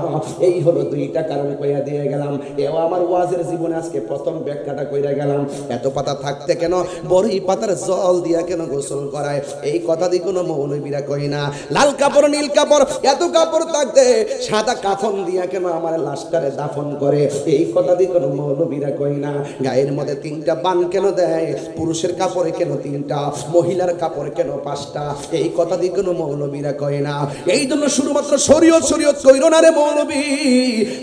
এই হলো 2টা কারণ কইয়া দিয়ে গেলাম। এও আমার ওয়াজের জীবনে আজকে প্রথম ব্যাখ্যাটা কইরা গেলাম। এত পাতা থাকতে কেন বড়ই পাতার জল দিয়া কেন গোসল করায়? এই কথা দিয়ে কোনো মৌলবীরা কই না। লাল কাপড় নীল কাপড় এত কাপড় থাকতে সাদা কাফন দিয়া কেন আমার লাশটারে দাফন করে? এই কথা দিয়ে কোনো মৌলবীরা কই না। গায়ের মধ্যে 3টা বান কেন দেয়? পুরুষের কাপড়ে কেন 3টা, মহিলার কাপড়ে কেন 5টা? এই কথা দিয়ে কোনো মৌলবীরা কয় না। এই জন্য শুধুমাত্র শরীয়ত কইরো না রে মৌলবী,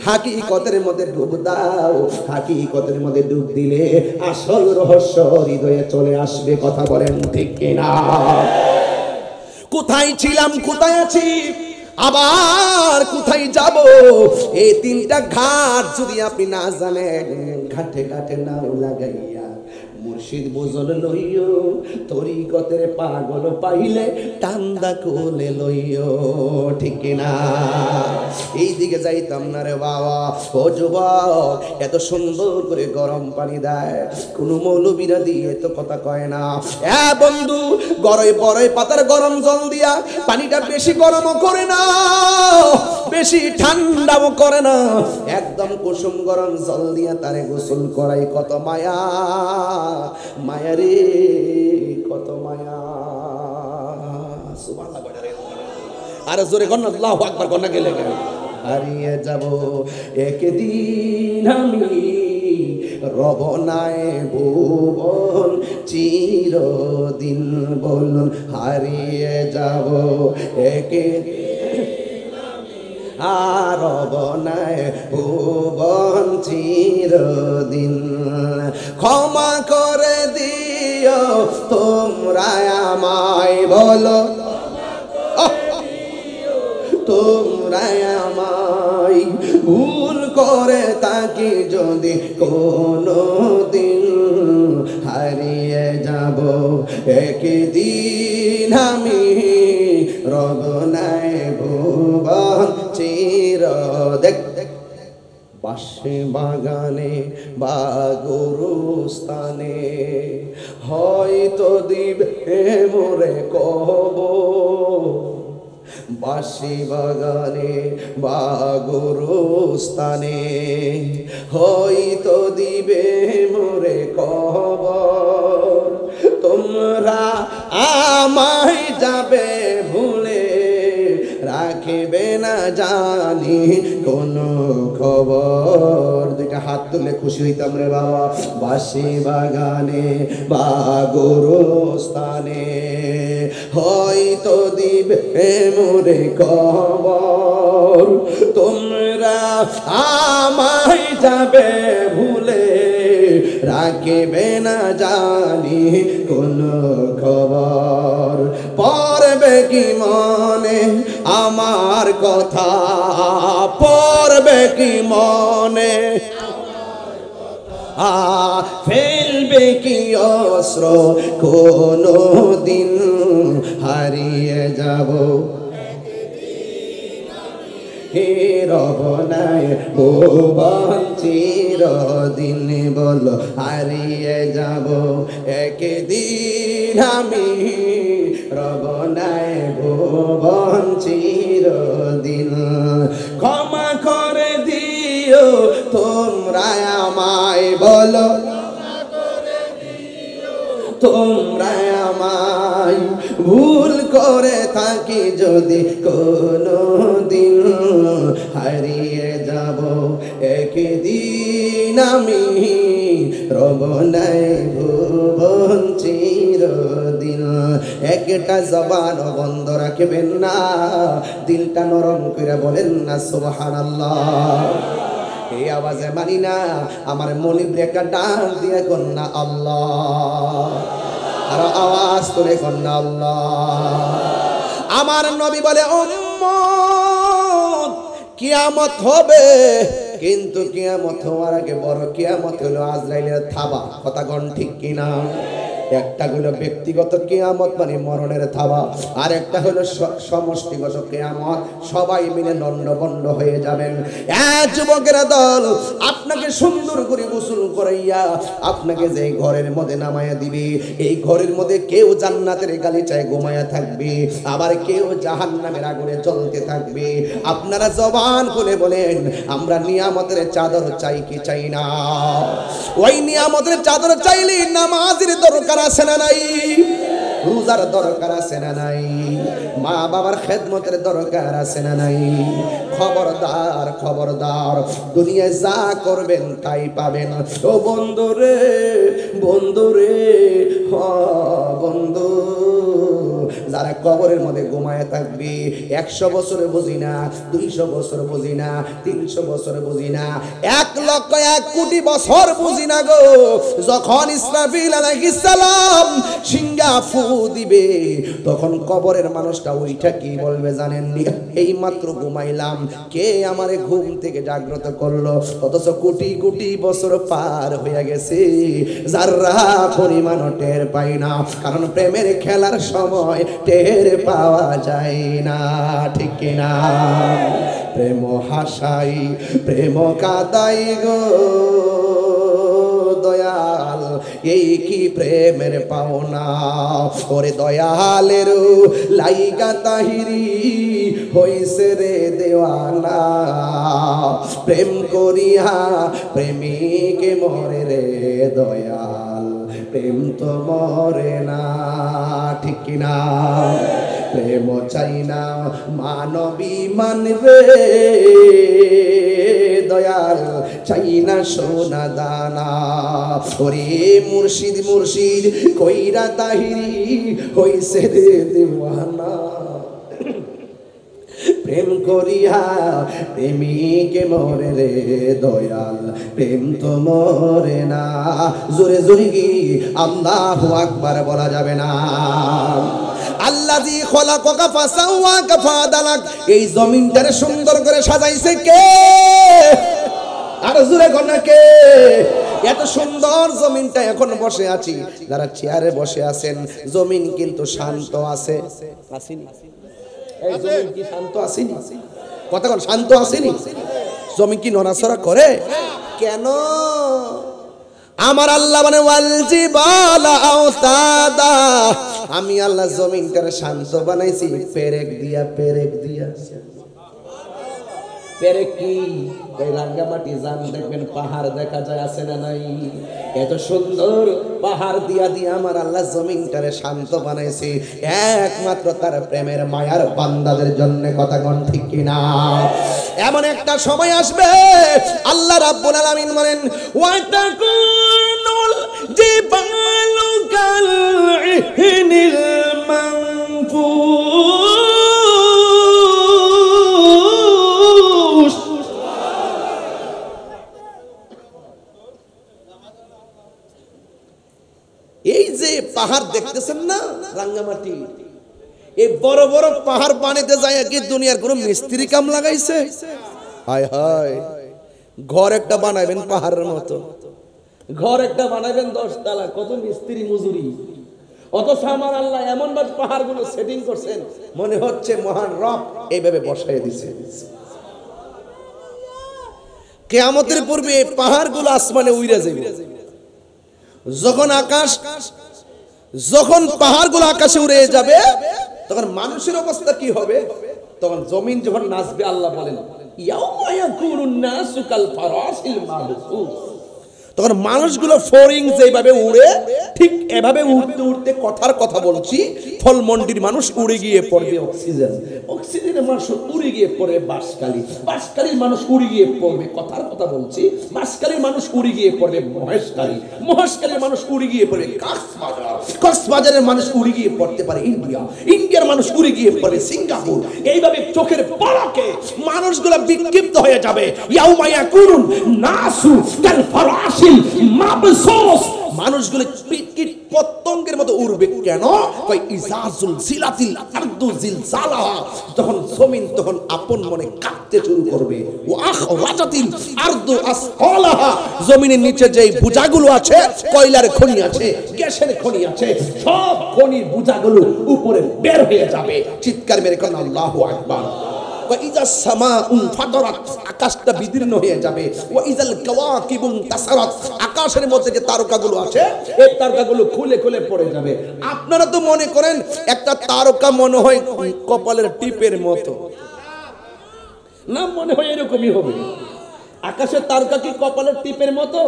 হাকিকতের মধ্যে ডুব দাও। হাকিকতের মধ্যে ডুব দিলে আসল রহস্য হৃদয়ে চলে আসবে। কথা বলেন ঠিক কিনা? কোথায় ছিলাম, কোথায় আছি, আবার কোথায় যাব? এই 3টা ঘাট যদি আপনি না জানেন, ঘাটে ঘাটে নাও লাগাইয়া মুর্শিদ বুঝল লইও, তরিকতের পাগল পাইলে টান্দা কোলে লইও। ঠিক না? এই দিকে যাইতাম না রে বাবা। ও যুবক, এত সুন্দর করে গরম পানি দেয়, কোন মৌলবীরা দিয়ে তো কথা কয় না। বন্ধু, বড়ই পাতার গরম জল দিয়া পানিটা বেশি গরমও করে না, বেশি ঠান্ডাও করে না, একদম কুসুম গরম জল দিয়া তারে গোসল করাই। কত মায়া, মায়া রে, কত মায়া। সুবহানাল্লাহ। আর জোরে কর না, আল্লাহু আকবার কর না, গেলে হারিয়ে যাব একদিন আমি রবনায় ভুবন চিরদিন বলুন হারিয়ে যাব একে আর রবনায় ভুবন চিরদিন ক্ষমা করে দিও তোমরা আমায় বলো তোমরা আমায় ভুল করে তাকে যদি কোনো দিন হারিয়ে যাব একদিন আমি রবনায় ভুবন চির দেখ পাশে বাগানে বা গরুস্থানে হয়তো দিবে মোরে কবর বাসি বাগানে বা গরুস্থানে হয়তো দিবে মোরে কবর তোমরা আমায় যাবে ভুলে রাখিবে না জানি কোনো খবর দুইটা হাত তুলে খুশি হইতাম রে বাবা বাসি বাগানে বা গরুস্থানে হয়তো দিবে মোরে খবর তোমরা আমায় যাবে ভুলে রাখিবে না জানি কোনো খবর পড়বে কি মনে আমার কথা পড়বে কি মনে ফেলবে কি অস্ত্র কোনো দিন হারিয়ে যাব হে রবনায় ভুবন চিরদিন বলো হারিয়ে যাব একদিন আমি রবনায় ভুবন চিরদিন ক্ষমা করে দিও তোমরা আমায় বলো তোমরা আমায় ভুল করে থাকি যদি কোনো দিন হারিয়ে যাব একদিন আমি রবনায় ভুবন চিরদিন একটা জবান বন্ধ রাখবেন না দিলটা নরম করে বলেন না সুবহানাল্লাহ এই আওয়াজে মানি না আমার মনিবরে একটা ডাক দিয়ে কন্যা আল্লাহ আর আওয়াজ করে কন্যা আল্লাহ আমার নবী বলে উম্মত কিয়ামত হবে কিন্তু কিয়ামত হওয়ার আগে বড় কিয়ামত হলো আজরাইলের থাবা কথা কোন ঠিক কিনা একটা হলো ব্যক্তিগত কিয়ামত মানে মরণের থাবা আর একটা হলো সমষ্টিগত কিয়ামত সবাই মিলে দণ্ডবন্ড হয়ে যাবেন যুবকেরা দল আপনাকে সুন্দর করে গোসল করাইয়া আপনাকে যে ঘরের মধ্যে নামায়া দিবে এই ঘরের মধ্যে কেউ জান্নাতের গালিচায় ঘুমায়া থাকবে আবার কেউ জাহান্নামের আগুনে জ্বলতে থাকবে আপনারা জবান খুলে বলেন আমরা নিয়ামতের চাদর চাই কি চাই না ওই নিয়ামতের চাদর চাইলে নামাজের দরকার আছে না নাই রোজার দরকার আছে না নাই মা বাবার খেদমতের দরকার আছে না নাই খবরদার খবরদার দুনিয়ায় যা করবেন তাই পাবেন ও বন্ধুরে বন্ধুরে বন্ধু যারা কবরের মধ্যে ঘুমায় থাকবে 100 বছর বুঝি না 200 বছর বুঝি না 300 বছর বুঝি না 1,00,000,000,000 বছর বুঝি না গো যখন ইসরাফিল আলাইহিস সালাম সিংহা ফু দিবে তখন কবরের মানুষটা ওইটা কি বলবে জানেন এই মাত্র ঘুমাইলাম কে আমারে ঘুম থেকে জাগ্রত করলো অথচ কোটি কোটি বছর পার হয়ে গেছে যারা পরিমাণ টের পাই না কারণ প্রেমের খেলার সময় টের পাওয়া যায় না ঠিক কিনা প্রেম হাসাই প্রেম কাদাই গো দয়াল এই কি প্রেমের পাওনা ওরে দয়ালের লাইগা তাহিরি হইছে রে দেওয়ানা প্রেম করিয়া প্রেমিকে মরে রে দয়াল প্রেম তো মরে না ঠিক কিনা প্রেম চাই না মানবী মানবে দয়াল চাই না সোনা দানা ওরে মুর্শিদ মুর্শিদ কইরা তাহিরি হইছে রে দিওয়ানা প্রেম করিয়া প্রেমিকে মরে রে দয়াল প্রেম তো মরে না জোরে জোরে কি আল্লাহু আকবার বলা যাবে না আল্লাযী খলাকাকা ফাসাওয়াকা ফাদালাক এই জমিনটারে সুন্দর করে সাজাইছে কে আর জোরে কোন কে এত সুন্দর জমিনটা এখন বসে আছি যারা চেয়ারে বসে আছেন জমিন কিন্তু শান্ত আছে আসেনি এই জমিন কি শান্ত আসেনি কথা কোন শান্ত আসেনি জমিন কি নড়াচড়া করে কেন আমার আল্লাহ মানে ওয়াল জিবালা আওতাদা আমি আল্লাহ জমিনটারে শান্ত বানাইছি পেরেক দিয়া পেরেক কি এই রাঙ্গামাটি যান দেখবেন পাহাড় দেখা যায় আছে না নাই এত সুন্দর পাহাড় দিয়া দিয়া আমার আল্লাহ জমিনটারে শান্ত বানাইছে একমাত্র তার প্রেমের মায়ার বান্দাদের জন্য কথা কোন ঠিক কিনা এমন একটা সময় আসবে আল্লাহ রাব্বুল আলামিন বলেন ওয়াতাকুনুল জিবালু কাল ইহনিল মানফুস এই যে পাহাড় দেখতেছেন না রাঙ্গামাটি এই বড় বড় পাহাড় বানাইতে যায় কি দুনিয়ার কোন মিস্ত্রি কাম লাগাইছে হায় হায় ঘর একটা বানাইবেন পাহাড়ের মতো ঘর একটা বানাইবেন 10 তলা কত মিস্ত্রি মজুরি অথচ আমার আল্লাহ এমন ভাবে পাহাড়গুলো সেটিং করছেন মনে হচ্ছে মহান রব এইভাবে বসায় দিয়েছে কিয়ামতের পূর্বে এই পাহাড়গুলো আসমানে উইরা যাবে যখন পাহাড়গুলো আকাশে উড়ে যাবে তখন মানুষের অবস্থা কি হবে তখন জমিন যখন নাচবে আল্লাহ বলেন ইয়াউমা ইয়াকুনুন নাসু কাল ফারাসিল মাবসুস তখন মানুষগুলো ফোরিং যেভাবে উড়ে ঠিক এভাবে উড়তে উড়তে কথার কথা বলছি ফলমন্ডির মানুষ উড়ে গিয়ে পড়বে অক্সিজেনের মানুষ উড়ে গিয়ে পড়বে বাঁশখালীর মানুষ উড়ে গিয়ে পড়বে কথার কথা বলছি বাঁশখালীর মানুষ উড়ে গিয়ে পড়বে মহেশখালীর মানুষ উড়ে গিয়ে পড়বে কক্সবাজারের মানুষ উড়ে গিয়ে পড়তে পারে ইন্ডিয়ার মানুষ উড়ে গিয়ে পড়বে সিঙ্গাপুর এইভাবে চোখের পলকে মানুষগুলো বিক্ষিপ্ত হয়ে যাবে ইয়াউমা ইয়াকুনুন নাসু কাল ফারাসিল মাবসুস মানুষগুলো কীট পতঙ্গের মতো উড়বে কেন কই ইজাজুল জিলাতিল আরদু জিলজালাহা তখন জমিন তখন আপন মনে কাঁপতে শুরু করবে ওয়া আখরাজাতিল আরদু আসকালাহা জমিনের নিচে যেই বুজাগুলো আছে কয়লার খনি আছে গ্যাসের খনি আছে সব খনির বুজাগুলো উপরে বের হয়ে যাবে চিৎকার মেরে কোন আল্লাহু আকবার আকাশটা বিদীর্ণ হয়ে যাবে আকাশের মধ্যে যে তারকাগুলো আছে এই তারকাগুলো খুলে খুলে পড়ে যাবে আপনারা তো মনে করেন একটা তারকা মনে হয় কপালের টিপের মতো না মনে হয় এরকমই হবে আকাশের তারকা কি কপালের টিপের মতো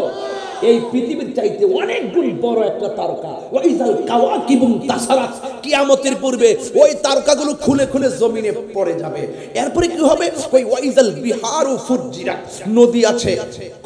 এই পৃথিবীর চাইতে অনেক গুণ বড় একটা তারকা ওয়াইজাল কাওয়াকিবুন তাসারাত কিয়ামতের পূর্বে ওই তারকাগুলো খুলে খুলে জমিনে পড়ে যাবে এরপরে কি হবে ওই ওয়াইজাল বিহারু ফুজ্জিরাত নদী আছে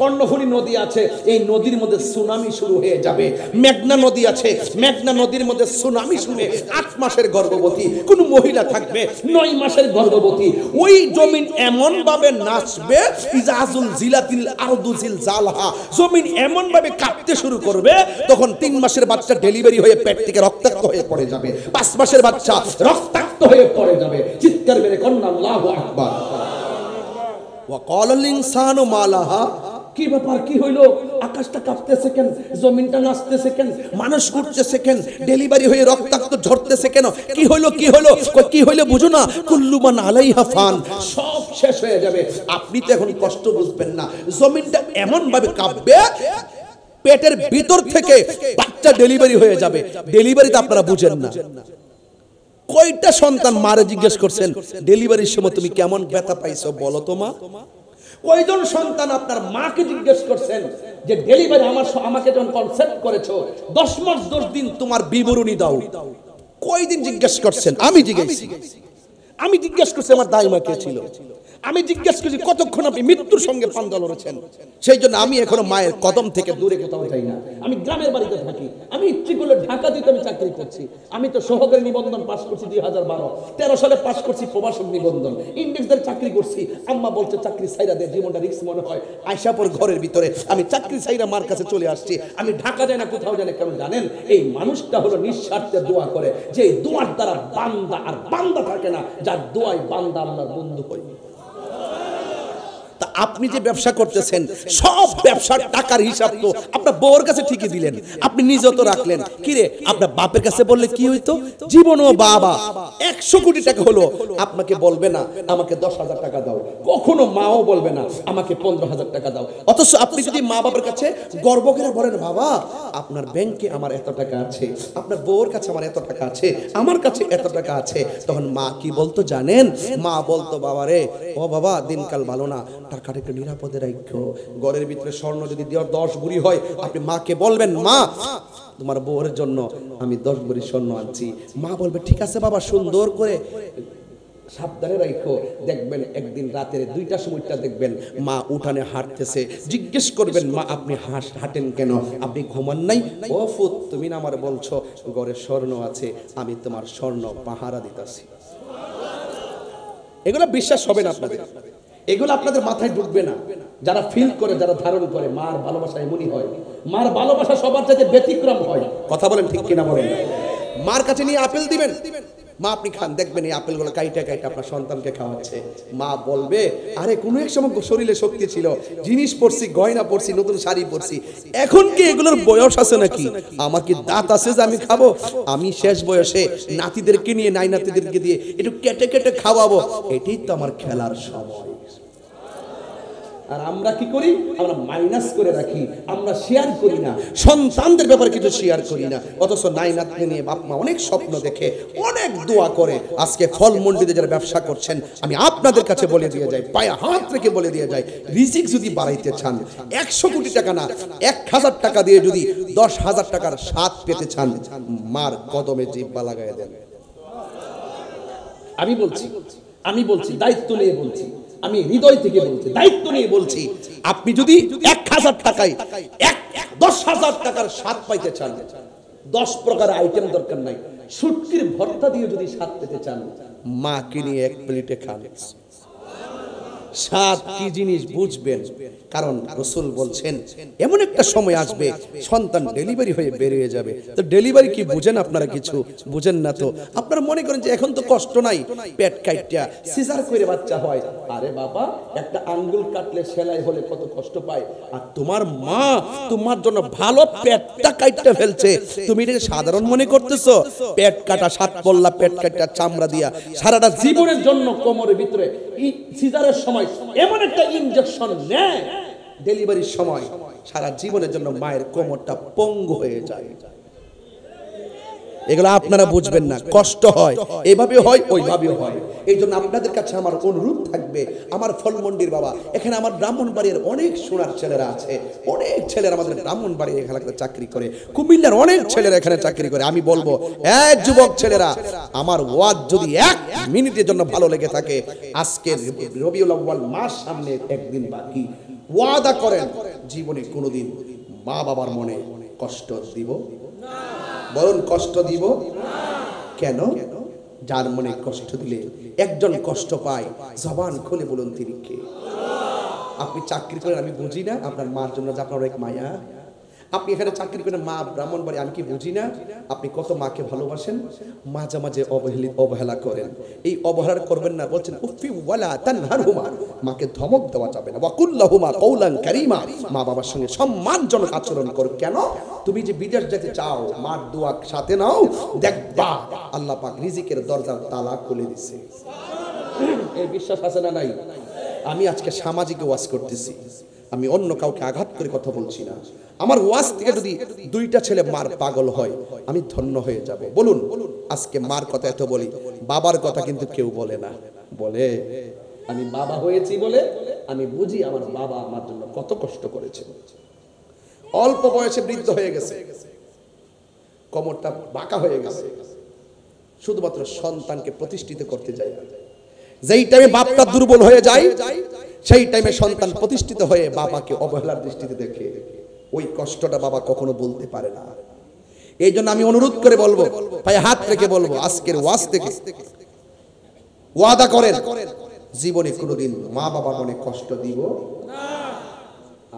কর্ণফুলী নদী আছে এই নদীর মধ্যে সুনামি শুরু হয়ে যাবে মেঘনা নদী আছে মেঘনা নদীর মধ্যে সুনামি শুনে 8 মাসের গর্ভবতী কোন মহিলা থাকবে 9 মাসের গর্ভবতী ওই জমিন এমন ভাবে নাচবে ইজাজুল জিলাতিল আরদু জিলজালাহা জমিন এমন ভাবে কাঁপতে শুরু করবে তখন 3 মাসের বাচ্চা ডেলিভারি হয়ে পেট থেকে রক্তাক্ত হয়ে পড়ে যাবে 5 মাসের বাচ্চা রক্তাক্ত হয়ে পড়ে যাবে চিৎকার মেরে কন্না আল্লাহু আকবার ওয়া ক্বালাল ইনসানু মা লাহা কি ব্যাপার কি হইলো আকাশটা কাঁপতেছে কেন জমিনটা নাচতেছে কেন মানুষ উঠতেছে কেন ডেলিভারি হয়ে রক্তাক্ত ঝরতেছে কেন কি হইলো বুঝো না কুল্লু মান আলাইহা ফান সব শেষ হয়ে যাবে আপনি তো এখন কষ্ট বুঝবেন না জমিনটা এমন ভাবে কাঁপবে পেটের ভিতর থেকে বাচ্চা ডেলিভারি হয়ে যাবে ডেলিভারিতে আপনারা বুঝেন না কয়টা সন্তান মারে জিজ্ঞেস করছেন ডেলিভারির সময় তুমি কেমন ব্যথা পাইছো বলো তো মা কয়জন সন্তান আপনার মাকে জিজ্ঞেস করছেন যে ডেলিভারি আমাকে যখন কনসেপ্ট করেছো 10 মাস 10 দিন তোমার বিবরণী দাও কয়দিন জিজ্ঞেস করছেন? আমি জিজ্ঞেস করছি আমার দাইমা কে ছিল, আমি জিজ্ঞেস করছি কতক্ষণ আপনি মৃত্যুর সঙ্গে পাঞ্জা লড়েছেন। সেই জন্য আমি এখনো মায়ের কদম থেকে দূরে কোথাও যাই না। আমি গ্রামের বাড়িতে থাকি, আমি ইচ্ছে করলে ঢাকা দিতে আমি চাকরি করছি। আমি তো সহকারী নিবন্ধন পাস করছি 2012-13 সালে পাস করছি, প্রবাসন নিবন্ধন ইন্ডেক্সের চাকরি করছি। আম্মা বলছে চাকরি ছাইরা দে, জীবনটা রিস্ক মনে হয়। আয়শাপুর ঘরের ভিতরে আমি চাকরি ছাইরা মার কাছে চলে আসছি। আমি ঢাকা যাই না, কোথাও যাই না। কেন জানেন? এই মানুষটা হলো নিঃস্বার্থে দোয়া করে, যে দোয়ার দ্বারা বান্দা আর বান্দা থাকে না, যার দোয়ায় বান্দা আল্লাহর বন্ধু হয়। আপনি যে ব্যবসা করতেছেন, সব ব্যবসার টাকার হিসাব তো আপনার বউর কাছে ঠিকই দিলেন, আপনি নিজেও তো রাখলেন। কি রে, আপনার বাপের কাছে বললে কি হইতো? জীবনও বাবা 100 কোটি টাকা হলো, আপনাকে বলবে না আমাকে 10,000 টাকা দাও, কখনো মাও বলবে না আমাকে 15,000 টাকা দাও। অথচ আপনি যদি মা বাবার কাছে গর্ব করে বলেন, বাবা আপনার ব্যাংকে আমার এত টাকা আছে, আপনার বউর কাছে আমার এত টাকা আছে, আমার কাছে এত টাকা আছে, তখন মা কি বলতো জানেন? মা বলতো, বাবা রে, ও বাবা দিনকাল ভালো না, টাকাটা একটু নিরাপদে রাখো। ঘরের ভিতরে স্বর্ণ যদি 10 ভরি হয়, আপনি মাকে বলবেন, মা তোমার বউর জন্য আমি 10 ভরি স্বর্ণ আনছি। মা বলবে ঠিক আছে বাবা, সুন্দর করে সাবধানে রাখো। দেখবেন একদিন রাতের 2টার সময়টা দেখবেন মা উঠানে হাঁটতেছে, জিজ্ঞেস করবেন, মা আপনি হাঁটেন কেন? আপনি ঘুমান নাই? ও ফুত, তুমি না আমার বলছো ঘরে স্বর্ণ আছে, আমি তোমার স্বর্ণ পাহারা দিতেছি। এগুলো বিশ্বাস হবে না আপনাদের, এগুলো আপনাদের মাথায় ঢুকবে না। যারা ফিল করে, যারা ধারণ করে, মার ভালোবাসা এমনই হয়। মার ভালোবাসা সবার চাইতে ব্যতিক্রম হয়। কথা বলেন ঠিক কিনা বলেন? মার কাছে নিয়ে আপেল দিবেন, মা আপনি খান, দেখবেন এই আপেলগুলো কাইটা আপনার সন্তানকে খাওয়াচ্ছে। মা বলবে, আরে কোনো এক সময় শরীরে শক্তি ছিল, জিনিস পরছি, গয়না পরছি, নতুন শাড়ি পরছি, এখন কি এগুলোর বয়স আছে নাকি? আমার কি দাঁত আছে যে আমি খাবো? আমি শেষ বয়সে নাতিদেরকে নিয়ে, নাই নাতিদেরকে দিয়ে একটু কেটে কেটে খাওয়াবো, এটাই তো আমার খেলার সময়। আর আমরা কি করি? আমরা মাইনাস করে রাখি, আমরা শেয়ার করি না, সন্তানদের ব্যাপারে কিছু শেয়ার করি না। অথচ নাই নাতনি নিয়ে বাপ মা অনেক স্বপ্ন দেখে, অনেক দোয়া করে। আজকে ফল মন্ডিতে যারা ব্যবসা করছেন, আমি আপনাদের কাছে বলে দিয়ে যাই, পায়ে হাত রেখে বলে দিয়ে যাই, রিজিক যদি বাড়াইতে চান, 100 কোটি টাকা না, 1000 টাকা দিয়ে যদি 10,000 টাকার স্বাদ পেতে চান, মার কদমে জিহ্বা লাগায় দেন। আমি বলছি দায়িত্ব নিয়ে বলছি, আমি হৃদয় থেকে বলছি, দায়িত্ব নিয়ে বলছি। আপনি যদি 1000 টাকায় 10,000 টাকার স্বাদ পাইতে চান, 10 প্রকার আইটেম দরকার নাই, শুটকির ভর্তা দিয়ে যদি স্বাদ পেতে চান, মা কিনে 1 প্লেটে খান। স্বাদ কি জিনিস বুঝবেন। কারণ রাসূল বলছেন এমন একটা সময় আসবে সন্তান ডেলিভারি হয়ে বেরিয়ে যাবে। তো ডেলিভারি কি বুঝেন আপনারা? কিছু বুঝেন না তো। আপনারা মনে করেন যে এখন তো কষ্ট নাই, পেট কাইটা সিজার করে বাচ্চা হয়। আরে বাবা, একটা আঙ্গুল কাটলে সেলাই হলে কত কষ্ট পায়। আর তোমার মা তোমার জন্য ভালো পেটটা কাইটা ফেলছে, তুমি এটা সাধারণ মনে করতেছো? পেট কাটা, 7 পল্লা পেট কাটা চামড়া দিয়া সারাটা জীবনের জন্য কোমরের ভিতরে সিজারের সময় এমন একটা ইনজেকশন নেয়, ডেলিভারির সময় সারা জীবনের জন্য মায়ের কোমরটা পঙ্গু হয়ে যায়। এগুলো আপনারা বুঝবেন না, কষ্ট হয়, এভাবে হয় ওইভাবে হয়। এই জন্য আপনাদের কাছে আমার অনুরোধ থাকবে, আমার ফলমন্ডির বাবা, এখানে আমার ব্রাহ্মণবাড়ির অনেক সোনার ছেলেরা আছে, অনেক ছেলেরা আমাদের ব্রাহ্মণবাড়ির এলাকাতে চাকরি করে, কুমিল্লার অনেক ছেলেরা এখানে চাকরি করে। আমি বলবো, যুবক ছেলেরা, আমার ওয়াজ যদি 1 মিনিটের জন্য ভালো লেগে থাকে, আজকে রবিউল আউয়াল মাস সামনে একদিন বাকি, ওয়াদা করেন জীবনে কোনোদিন মা বাবার মনে কষ্ট দিব না। বলুন, কষ্ট দিব না। কেন? যার মনে কষ্ট দিলে একজন কষ্ট পায়, জবান খুলে বলুন তিনি কে? আপনি চাকরি করেন, আমি বুঝি না আপনার মার জন্য যে আপনার অনেক মায়া। আপনি এখানে চাকরি করেন, মা ব্রাহ্মণবাড়ি, আমি কি বুঝি না আপনি কত মাকে ভালোবাসেন? মাঝে মাঝে অবহেলা করেন। এই অবহেলা করবেন না। বলছেন উফি ওয়ালা তানহারহুমা, মাকে ধমক দেওয়া যাবে না। ওয়া কুল্লাহুমা কওলান কারীমা, মা বাবার সঙ্গে সম্মানজনক আচরণ করো। কেন? তুমি যে বিদেশ যেতে চাও, মার দোয়া সাথে নাও, দেখবা আল্লাহ পাক রিজিকের দরজার তালা খুলে দিছে। এই বিশ্বাস আছে না নাই? আমি আজকে সামাজিক ওয়াজ করতেছি, আমি অন্য কাউকে আঘাত করে কথা বলছি না। আমার ওয়াজ থেকে যদি 2টা ছেলে মার পাগল হয়, আমি ধন্য হয়ে যাব। বলুন, আজকে মার কথা এত বলি, বাবার কথা কিন্তু কেউ বলে না। বলে আমি বাবা হয়েছি বলে আমি বুঝি আমার বাবা আমার জন্য কত কষ্ট করেছে। অল্প বয়সে বৃদ্ধ হয়ে গেছে, কোমরটা বাঁকা হয়ে গেছে, শুধুমাত্র সন্তানকে প্রতিষ্ঠিত করতে যায়। যেই টাইমে বাপটা দুর্বল হয়ে যায়, সেই টাইমে সন্তান প্রতিষ্ঠিত হয়ে বাবাকে অবহেলার দৃষ্টিতে দেখে। ওই কষ্টটা বাবা কখনো বলতে পারে না। এই জন্য আমি অনুরোধ করে বলবো, পায়ে হাত রেখে বলবো, আজকের ওয়াজ থেকে ওয়াদা করেন জীবনে কোনোদিন মা বাবার মনে কষ্ট দিব না।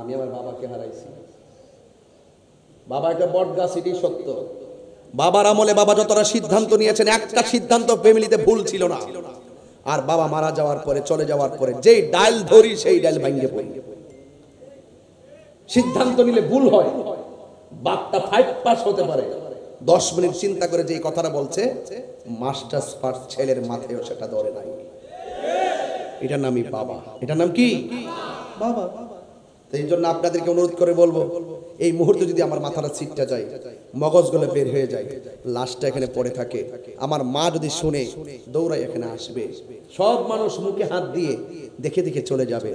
আমি আমার বাবাকে হারাইছি। বাবা একটা বট গাছ, এটাই সত্য। বাবার আমলে বাবা যতটা সিদ্ধান্ত নিয়েছেন, একটা সিদ্ধান্ত ফ্যামিলিতে ভুল ছিল না। আর বাবা মারা যাওয়ার পরে, চলে যাওয়ার পরে যেই ডাল ধরি সেই ডাল ভাঙে পড়ি। সিদ্ধান্ত নিলে ভুল হয়। বাপটা 5 পাস হতে পারে, 10 মিনিট চিন্তা করে যে কথাটা বলছে, মাস্টার্স পাস ছেলের মাথায়ও সেটা ধরে নাই। এটার নামই বাবা। এটার নাম কি? বাবা। এই জন্য আপনাদেরকে অনুরোধ করে বলবো, এই মুহূর্তে যদি আমার মাথাটা ছিটটা যায়, মগজগুলো বের হয়ে যায়, লাশটা এখানে পড়ে থাকে, আমার মা যদি শুনে দৌড়াই এখানে আসবে। সব মানুষ মুখে হাত দিয়ে দেখে দেখে চলে যাবে।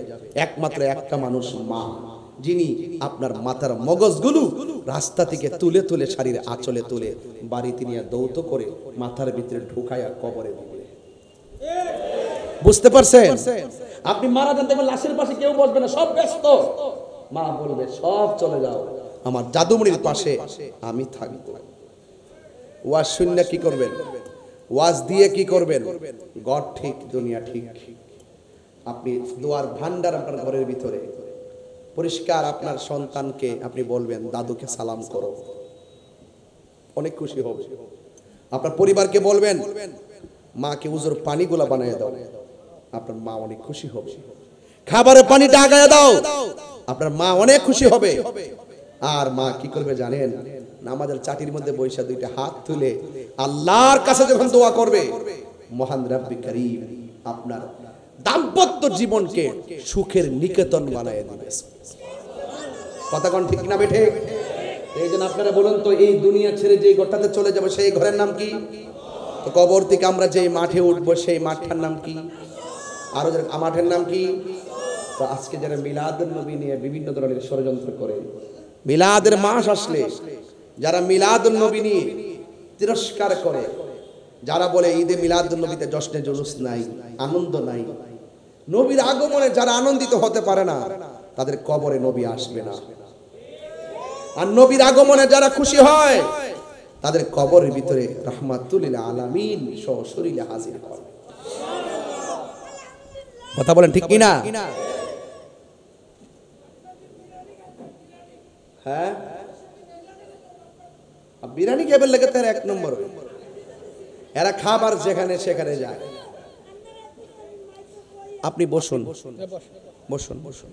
একমাত্র একটা মানুষ মা, যিনি আপনার মাথার মগজগুলো রাস্তা থেকে তুলে তুলে শাড়ির আঁচলে তুলে বাড়িতে নিয়ে দৌত করে মাথার ভিতরে ঢুকায়া কবরে দিবে। বুঝতে পারছেন? আপনি মারা যান, দেখবেন লাশের পাশে কেউ বসবে না, সব ব্যস্ত। মা বলবে, সব চলে যাও, আমার জাদুমণির পাশে আমি থাকবো। ওয়াজ শুনলে কি করবেন? ওয়াজ দিয়ে কি করবেন? গড ঠিক, দুনিয়া ঠিক। আপনি দোয়ার ভান্ডার আপনার ঘরের ভিতরে পরিষ্কার। আপনার সন্তানকে আপনি বলবেন, দাদুকে সালাম করো, অনেক খুশি হবে। আপনার পরিবারকে বলবেন, মাকে উজুর পানিগুলা বানিয়ে দাও, আপনার মা অনেক খুশি হবে। খাবারের পানিটা আগায় দাও, আপনার মা অনেক খুশি হবে। আর মা কি করবে জানেন? নামাজের চাটির মধ্যে বৈশা দুইটা হাত তুলে আল্লাহর কাছে যখন দোয়া করবে, মহান রব্বি করিম আপনার দাম্পত্য জীবনকে সুখের নিকেতন বানায় দিবে। কথা কোন ঠিক না বেঠে? এই জন্য আপনারা বলুন তো, এই দুনিয়া ছেড়ে যে ঘরটাতে চলে যাবে সেই ঘরের নাম কি? তো কবর থেকে আমরা যে মাঠে উঠবো সেই মাঠটার নাম কি? আরো মাঠের নাম কি? তো আজকে যারা মিলাদুন নবী নিয়ে বিভিন্ন ধরনের ষড়যন্ত্র করে, মিলাদের মাস আসলে যারা মিলাদুন নবী নিয়ে তিরস্কার করে, যারা বলে ঈদে মিলাদুন নবীতে জশ্নে জুলুস নাই, আনন্দ নাই, নবীর আগমনে যারা আনন্দিত হতে পারে না, তাদের কবরে নবী আসবে না। আর নবীর আগমনে যারা খুশি হয়, তাদের কবরের ভিতরে রাহমাতুল লিল আলামিন সশরীরে হাজির হয়। কথা বলেন ঠিক কিনা? হ্যাঁ, বিরিয়ানি কেবল লেগে তার 1 নম্বর। এরা খাবার যেখানে সেখানে যায়। আপনি বসুন, বসুন, বসুন।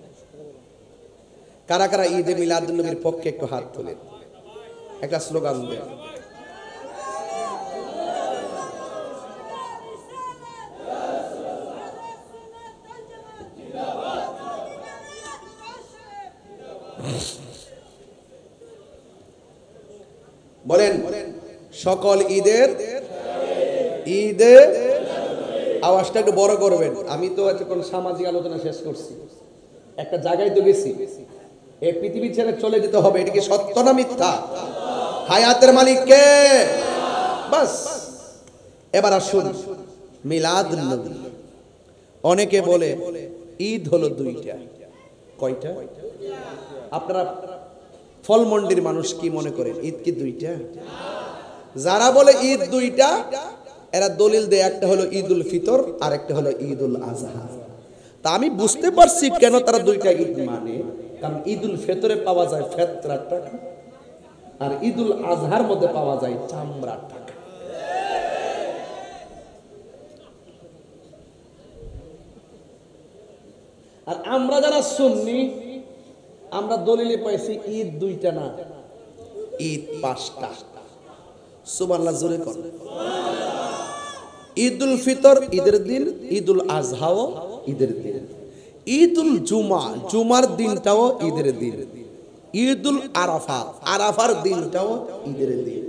কারা কারা ঈদে মিলাদুন নবীর পক্ষে একটু হাত তোলেন, একটা স্লোগান দেন। বলেন, সকল ঈদের ঈদে। আওয়াজটা একটু বড় করবেন। আমি তো এখন সামাজিক আলোচনা শেষ করছি, একটা জায়গায় তো গেছি। এই পৃথিবী ছেড়ে চলে যেতে হবে, এটা কি সত্য না মিথ্যা? হায়াতের মালিক কে? বাস। এবার আসুন মিলাদুন নবী। অনেকে বলে ঈদ হলো 2টা। কয়টা? আপনারা ফলমন্ডির মানুষ কি মনে করেন ঈদ কি 2টা? যারা বলে ঈদ 2টা, এরা দলিল দেয় একটা হলো ঈদুল ফিতর আর একটা হলো ঈদুল আজহা। তা আমি বুঝতে পারছি কেন তারা 2টা ঈদ মানে। কারণ ঈদুল ফিতরে পাওয়া যায় ফেতরার টাকা, আর ঈদুল আজহার মধ্যে পাওয়া যায় চামড়ার টাকা। আর আমরা যারা সুন্নি, আমরা দলিলে পাইছি ঈদ 2টা না, ঈদ 5টা। সুবহানাল্লাহ, জোরে কোন। ঈদুল ফিতর ঈদের দিন, ঈদুল আজহাও ঈদের দিন, ঈদুল জুমা জুমার দিনটাও ঈদের দিন, ঈদুল আরাফা আরাফার দিনটাও ঈদের দিন।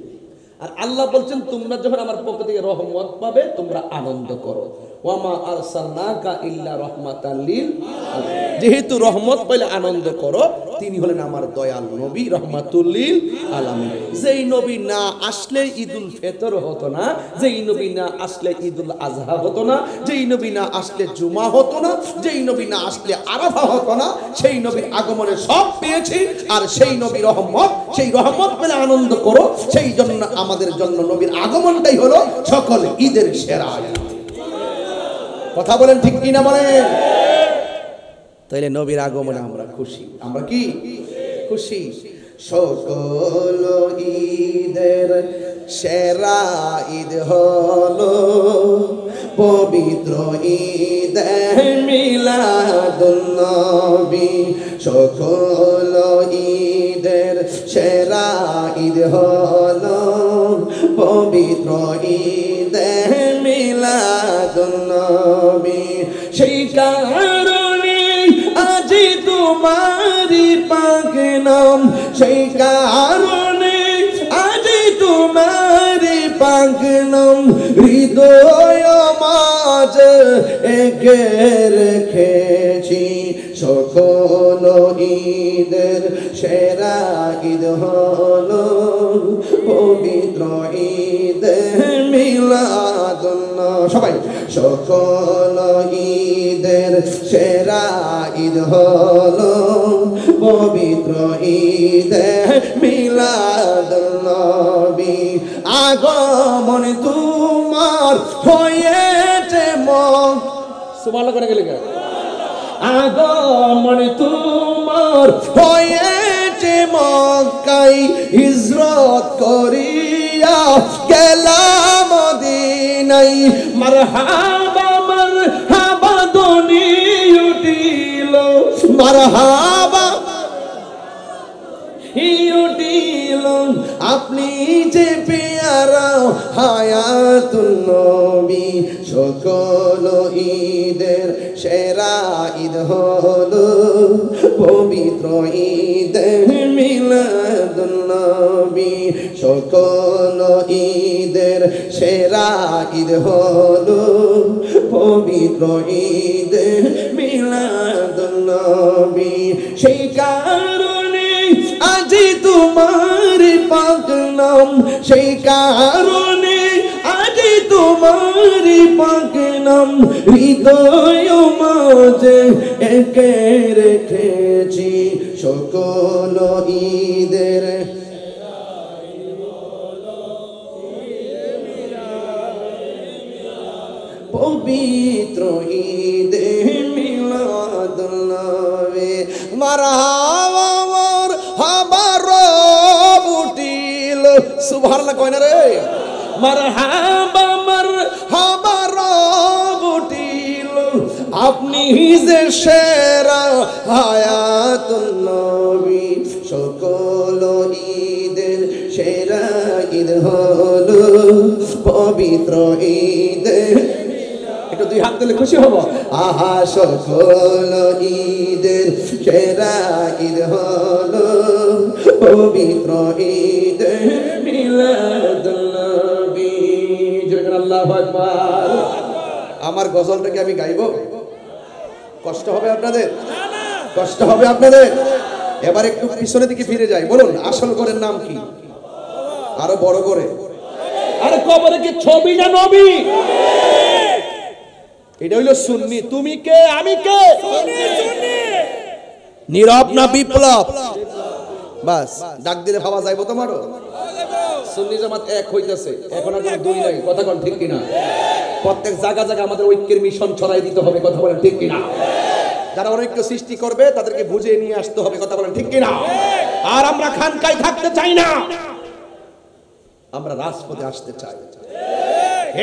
আর আল্লাহ বলছেন, তোমরা যখন আমার পক্ষ থেকে রহমত পাবে তোমরা আনন্দ করো। ওয়ামা আরসালনাকা ইল্লা রাহমাতাল লিল আলামিন। যেহেতু রহমত পাইলে আনন্দ করো, তিনি হলেন আমার দয়াল নবী রহমাতুল লিল আলামিন। যেই নবী না আসলে ঈদুল ফিতর হতো না, যেই নবী না আসলে ঈদুল আজহা হতো না, যেই নবী না আসলে জুমা হতো না, যেই নবী না আসলে আরাফা হতো না, সেই নবীর আগমনে সব পেয়েছি। আর সেই নবী রহমত, সেই রহমত পেলে আনন্দ করো। সেই জন্য আমাদের জন্য নবীর আগমনটাই হলো সকল ঈদের সেরা। কথা বলেন ঠিক কিনা বলেন? তাইলে নবীর আগমনে আমরা খুশি। আমরা কি খুশি? সকল ঈদের সেরা ঈদ হলো পবিত্র ঈদে মিলাদুন নবী। সকল ঈদের সেরা ঈদ হলো পবিত্র ঈদে মিলাদুন নবী। সেই কারণে আজি তোমারি পাক নাম, সেই কারণে আজি তোমারি পাক নাম হৃদয় মাঝে এঁকে রেখেছি। সকল ঈদের সেরা ঈদ হলো পবিত্র ঈদে মিলাদুন নবী। সবাই সকল ঈদের সেরা ঈদ হলো পবিত্র ঈদে মিলাদুন নবী। আগমন তোমার হয়েছে সুবহানাল্লাহ করে গেলে আগমন তোমার হয়েছে মক্কায়, হিজরত করিয়া গেলাম মদিনায়। মারহাবা মারহাবা ধ্বনি উঠিল, মারহাবা উঠিল। আপনি যে পেয়ারা হায়াতুন নবী। সকল ঈদের সেরা ঈদ হলো পবিত্র ঈদে মিলাদুন নবী। সকল ঈদের সেরা ঈদ হলো পবিত্র ঈদে মিলাদুন নবী। সেই কারণে আজি তোমার পাক নাম, সেই কারণে আজি তোমার পাক নাম হৃদয় মাঝে এঁকে রেখেছি। সকল ঈদের পবিত্র ঈদে মিলাদুন নবী। মারহাবা মারহাবা রব উঠিল, সুবহানাল্লাহ কয় না রে? মারহাবা মারহাবা রব উঠিল। আপনি যে সেরা হায়াতুন নবী। সকল ঈদের সেরা ঈদ হলো পবিত্র ঈদে। একটু দুই হাত দিলে খুশি হব। আহা সকল ঈদের সেরা ঈদ হলো পবিত্র ঈদে মিলাদুন নবী। আল্লাহু আকবার। আমার গজলটাকে আমি গাইবো? কষ্ট হবে আপনাদের? কষ্ট হবে আপনাদের? এবার একটু পিছনের দিকে ফিরে যাই। বলুন আসল ঘরের নাম কি? আরো বড় করে। আরে কবরে কি ছবি না নবী? এটা হইলো সুন্নি। তুমি কে আমি কে? নীরব না বিপ্লব? বাস ডাক দিলে ভাবা যাইবো তোমারও? সুন্নি জামাত এক হইতেছে, এখন আর দুই নাই। কথা কোন ঠিক কিনা? প্রত্যেক জায়গা জায়গা আমাদের ঐক্যের মিশন ছড়াই দিতে হবে। কথা বলেন ঠিক কিনা? যারা অনৈক্য সৃষ্টি করবে তাদেরকে বুঝিয়ে নিয়ে আসতে হবে। কথা বলেন ঠিক কিনা? আর আমরা খানকায় থাকতে চাই না, আমরা রাজপথে আসতে চাই।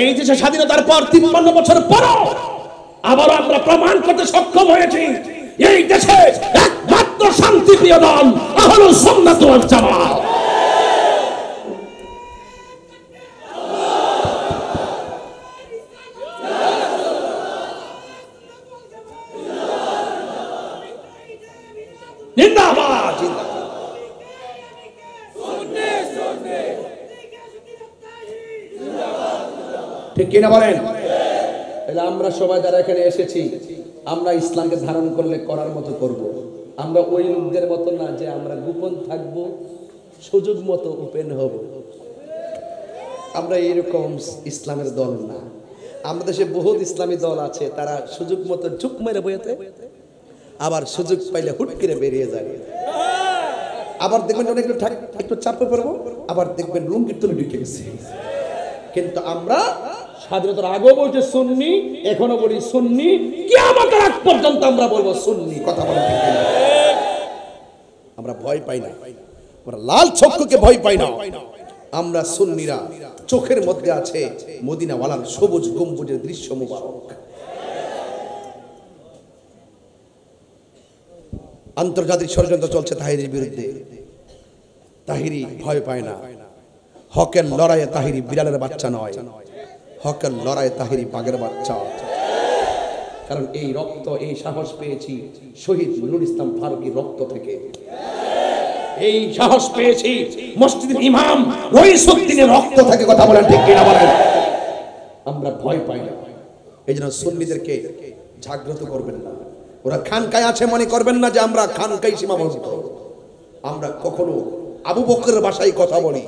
এই দেশে স্বাধীনতার পর 53 বছর পরও আবার আমরা প্রমাণ করতে সক্ষম হয়েছি এই দেশে একমাত্র শান্তিপ্রিয় দল আহলুস সুন্নাত ওয়াল জামাত। জিন্দাবাদ জিন্দাবাদ। ঠিক কিনা বলেন? তাহলে আমরা সবাই যারা এখানে এসেছি আমরা ইসলামকে ধারণ করলে করার মতো করব। আমরা ওই লোকদের মতো না যে আমরা গোপন থাকবো, সুযোগ মতো ওপেন হব। আমরা এরকম ইসলামের দল না। আমাদের দেশে বহুত ইসলামী দল আছে, তারা সুযোগ মতো চুপ মেরে বইতে, আবার সুযোগ পাইলে হুট করে বেরিয়ে যায়। আবার দেখবেন অনেক একটু চাপে পড়বো, আবার দেখবেন লুঙ্গির তুলে ঢুকে গেছে। কিন্তু আমরা স্বাধীনতার আগেও বলছি সুন্নি, এখনো বলি সুন্নি, কিয়ামতের আগ পর্যন্ত আমরা বলবো সুন্নি। কথা বলেন ঠিক কিনা? আমরা ভয় পাই না, আমরা লাল চক্ষুকে ভয় পাই না। আমরা সুন্নিরা চোখের মধ্যে আছে মদিনাওয়ালার সবুজ গম্বুজের দৃশ্য মুবারক। আন্তর্জাতিক ষড়যন্ত্র চলছে তাহিরির বিরুদ্ধে, তাহিরি ভয় পায় না। হকের লড়াইয়ে তাহিরি বিড়ালের বাচ্চা নয়, হকের লড়াইয়ে তাহিরি বাঘের বাচ্চা। কারণ এই রক্ত, এই সাহস পেয়েছি শহীদ নুরুল ইসলাম ফারুকীর রক্ত থেকে, এই সাহস পেয়েছি মসজিদের ইমাম রইসউদ্দিনের রক্ত থেকে। কথা বলেন ঠিক কিনা বলেন? আমরা ভয় পাই না। এই জন্য সুন্নিদেরকে জাগ্রত করবেন না। ওরা খানকায় আছে মনে করবেন না যে আমরা খানকায় সীমাবদ্ধ। আমরা কখনো আবু বকরের ভাষায় কথা বলি,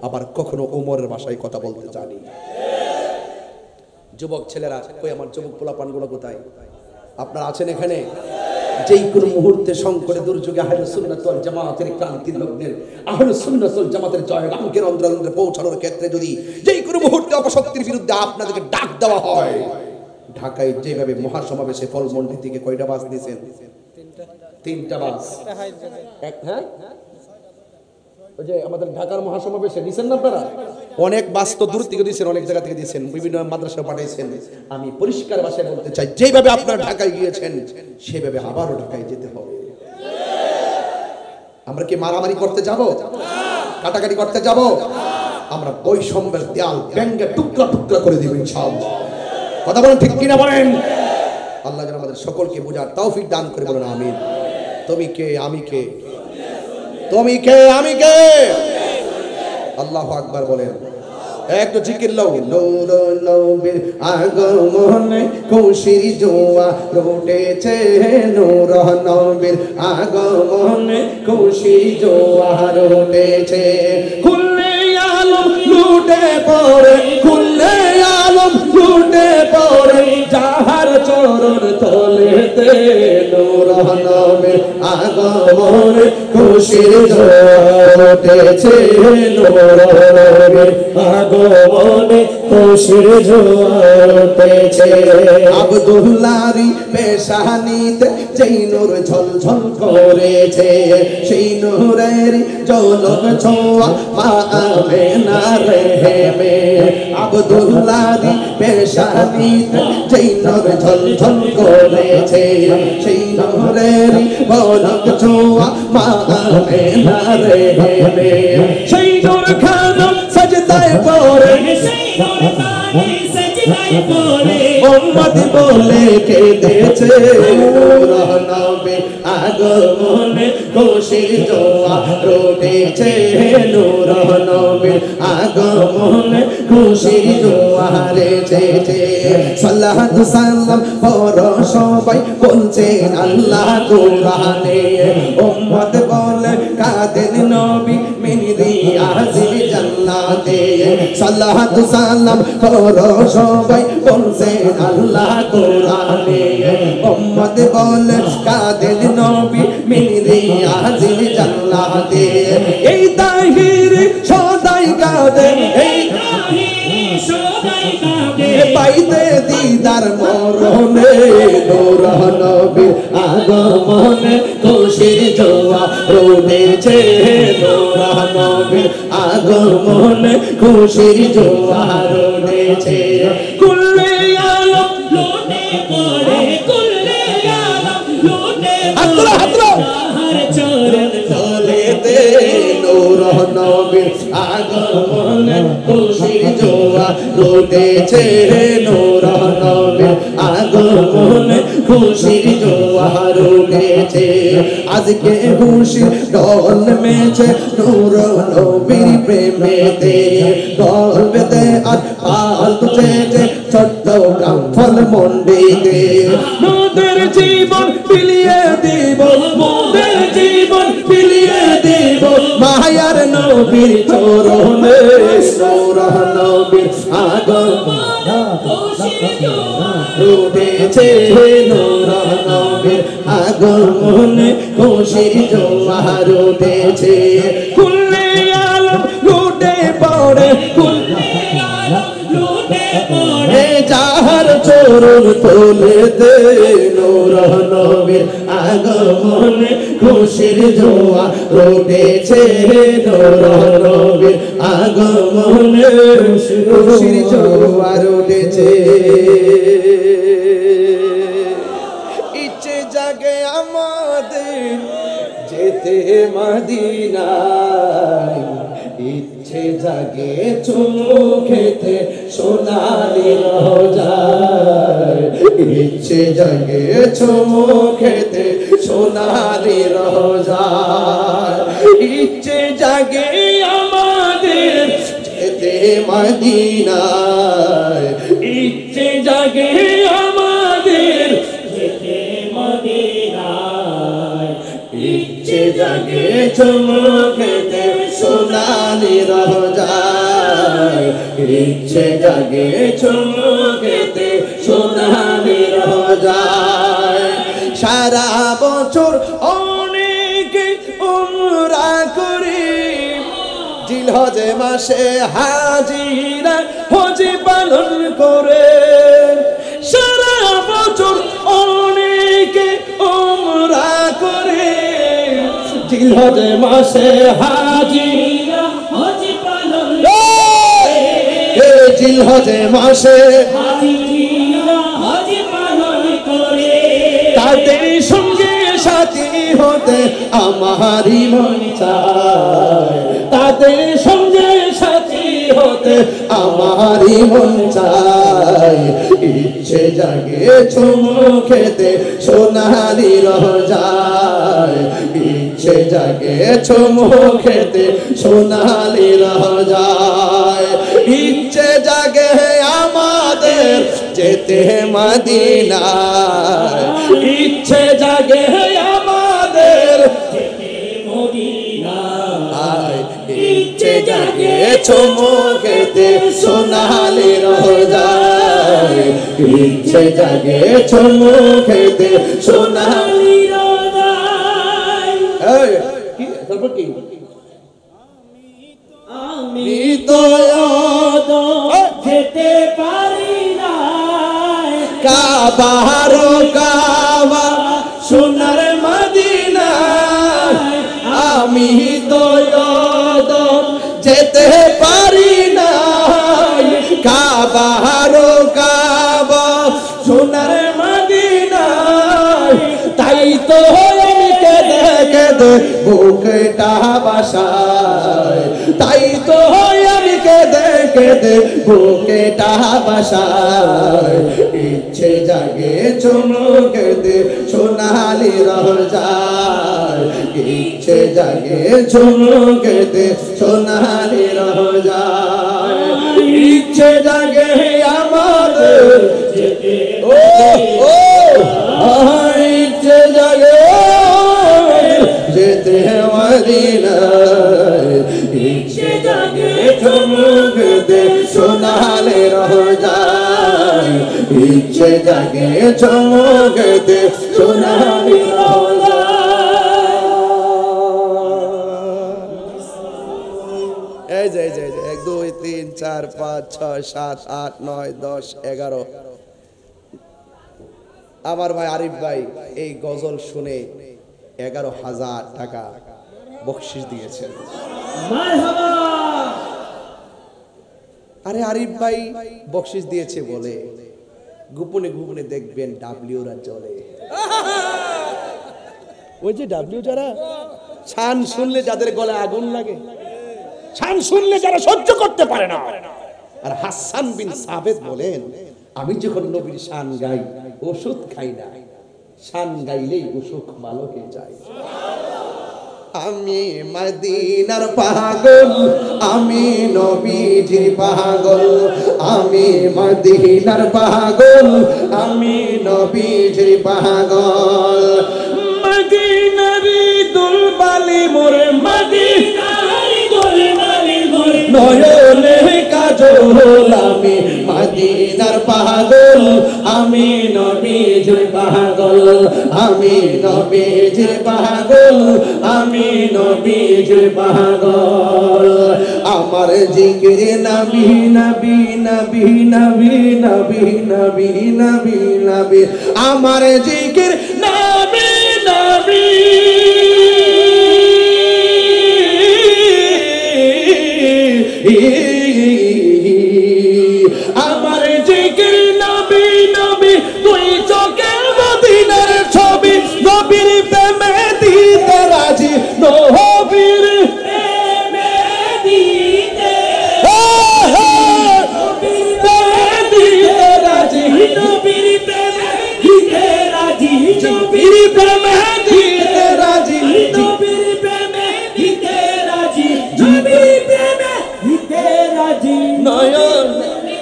আবার কখনো ওমরের ভাষায় কথা বলতে জানি। যুবক ছেলেরা কই, আমার যুবক পোলাপানগুলো কোথায়? আপনারা আছেন এখানে? যেই কোন মুহূর্তে সংকটে দুর্যোগে আহলে সুন্নাত ওয়াল জামাতের ক্রান্তির লগ্নের আহলে সুন্নাত ওয়াল জামাতের জয়গানকে অন্তরালে পৌঁছানোর ক্ষেত্রে যদি যেই কোন মুহূর্তে অপশক্তির বিরুদ্ধে আপনাদেরকে ডাক দেওয়া হয়, ঢাকায় যেভাবে মহাসমাবেশে ফলমন্ডি থেকে কয়টা বাস দিয়েছেন? তিনটা বাস। হ্যাঁ, ওই যে আমাদের ঢাকার মহাসমাবেশে দিয়েছেন না আপনারা? অনেক বাস তো দূর থেকে দিয়েছেন, অনেক জায়গা থেকে দিয়েছেন, বিভিন্ন মাদ্রাসায় পাঠিয়েছেন। আমি পরিষ্কার ভাষায় বলতে চাই, যেভাবে আপনারা ঢাকায় গিয়েছেন সেভাবে আবারও ঢাকায় যেতে হবে। আমরা কি মারামারি করতে যাব? কাটাকাটি করতে যাব? আমরা বৈষম্যের দেয়াল ভেঙে টুকরা টুকরা করে দিব ইনশাআল্লাহ। কথা বলেন ঠিক কিনা বলেন? আল্লাহ যেন আমাদের সকলকে বোঝার তৌফিক দান করে, বলেন আমিন। তুমি কে, আমি কে? তুমি কে, আমি কে? আল্লাহু আকবার বলেন। একটু জিকির লও। নূর নবীর আগমনে খুশির জোয়া রটেছে, নূর নবীর আগমনে খুশির জোয়া রটেছে। খুললে আলম লুটে পড়ে, খুললে আলম লুটে পড়ে, যাহার চরণ তলেতে নূর নবীর আগমনে খুশির জোয়া রটেছে, নূর নবীর আগমনে খুশির জোয়ার উঠেছে। আব্দুল্লাহরি পেশানিতে যেই নূর ঝলঝল করেছে, সেই নূরের ঝলক ছোঁয়া মা আমেনার রেহেমে। আব্দুল্লাহরি পেশানিতে যেই নূর ঝলঝল করেছে, সেই নূরের ঝলক ছোঁয়া মা আমেনার রেহেমে। সেই নূর খানা সজদায় পড়ে, উম্মত বলে কেঁদেছে, নূর নবীর আগমনে খুশির জোয়া রটেছে, নূর নবীর আগমনে খুশির জোয়া রটেছে। সাল্লাতু সালাম পড় সবাই বলছেন আল্লাহ কোরআনে, উম্মত বলে কাঁদেন নবী মিনরি আজিল জান্নাতে। সাল্লাতু সালাম পড় সবাই বলছেন আল্লাহ কোরআনে, উম্মত বলে কাঁদেন নবী মিনরি আজিল জান্নাতে। এই তাহির সদাই কাঁদে, এই তাহির সদাই কাঁদে, পাইতে দিদার মরণে, নূর নবীর আগমনে খুশির জোয়া রটেছে, নূর নবীর আগমনে খুশির জোয়া রটেছে। কুল্লে আলম লুটে পড়ে, কুল্লে আলম লুটে পড়ে, তাহার চরণ তলেতে নূর নবীর আগমনে খুশির জোয়া রটেছে, নূর নবীর আগমনে খুশির জোয়া রটেছে। আজকে খুশির ঢল মেছে নূর নবীর প্রেমেতে, গল বেঁধে আর পাল তুলেছে ছোট্ট গ্রাম ফল মন্ডিতে মোদের জীবন বিলিয়ে দিব মোদের জীবন বিলিয়ে দিব মায়ার নবীর চরণে নূর নবীর আগমন উঠেছে নূর নবীর আগমনে খুশির জোয়ার উঠেছে খুললে আলো লুটে পড়ে যাহার চরণ তোলে দে নূর নবীর আগমনে খুশির জোয়ার উঠেছে নূর নবীর আগমনে খুশির জোয়ার উঠেছে ইচ্ছে জাগে আমাদের যেতে মদিনায় ইচ্ছে জাগে চুমু খেতে সোনালি রোজায় ইচ্ছে জাগে চুমু খেতে সোনালি রোজায় ইচ্ছে জাগে আমাদের যেতে মদিনায় ইচ্ছে জাগে আমাদের যেতে মদিনায় ইচ্ছে জাগে চুমু খেতে সোনালি রোজায় ইচ্ছে জাগে চুমু খেতে সোনালি রোজায় সারা বছর অনেকে উমরা করে জিলহজে মাসে হাজিরা হজ পালন করে সারা বছর অনেকে উমরা করে জিলহজে মাসে হাজিরা হজ পালন জিলহজে মাসে হাজিরা হজ পালন করে তাদের সঙ্গে সাথী হতে আমারই মন চায় তাদের সঙ্গে সাথী হতে আমারই মন চায় ইচ্ছে জাগে চুমু খেতে সোনালি রোজায় ইচ্ছে জাগে চুমু খেতে সোনালি রোজায় ইচ্ছে জাগে আমাদের যেতে মদিনায় ইচ্ছে জাগে আমাদের যেতে মদিনায় ইচ্ছে জাগে চুমু খেতে সোনালি রোজায় ইচ্ছে জাগে চুমু খেতে সোনালি রোজায় কি তারপর কি আমি তো যেতে পারি না কাবার কাবা সোনার মদিনা আমি তো যেতে পারি না কাবার কাবা সোনার মদিনা তাই তো আমি কেঁদে কেঁদে বুকটা বাসায় তাই তো আমি কেঁদে কেঁদে বুকটা বাসায় ইচ্ছে জাগে চুমু খেতে সোনালি রোজায় ইচ্ছে জাগে চুমু খেতে সোনালি রোজায় ইচ্ছে জাগে আমাদের ও ও ইচ্ছে জাগে যেতে মদিনায় ইচ্ছে জাগে চুমু খেতে সোনালি রোজায় ইচ্ছে জাগে চুমু খেতে সোনালি রোজায় 1 2 3 4 5 6 7 8 9 10 11 আমার ভাই আরিফ ভাই এই গজল শুনে 11,000 টাকা বকশিশ দিয়েছেন মারহাবা আরে আরিফ ভাই বকশিশ দিয়েছে বলে গোপনে গোপনে দেখবেন ডাব্লিউরা জ্বলে ওই যে ডাব্লিউ যারা শান শুনলে যাদের গলায় আগুন লাগে শান শুনলে যারা সহ্য করতে পারে না আর হাসান বিন সাবিত বলেন আমি যখন নবীর শান গাই ওষুধ খাই না শান গাইলেই অসুখ ভালো হয়ে যায় আমি মদিনার পাগল, আমি নবীজির পাগল, আমি মদিনার পাগল, আমি নবীজির পাগল। মদিনার দুলবালি মোর, মদিনার দুলবালি মোর নয়নে কাজল, আমি মদিনার পাগল, আমি নবীজির পাগল, আমি নবীজির পাগল, আমি নবীজির পাগল। আমার জিকির নবী নবী নবী নবী নবী নবী নবী নবী, আমার জিকির নবী নবী, আমার জিকির নবী নবী, তুই চোখের মদিনার ছবি, নবীর প্রেমে দিতে রাজি, নবীর প্রেমে দিতে, প্রেমে দিতে রাজি, নবীর প্রেমে দিতে রাজি, নবীর প্রেমে দিতে রাজি, নবীর প্রেমে দিতে রাজি, নবীর প্রেমে দিতে রাজি। নয়ন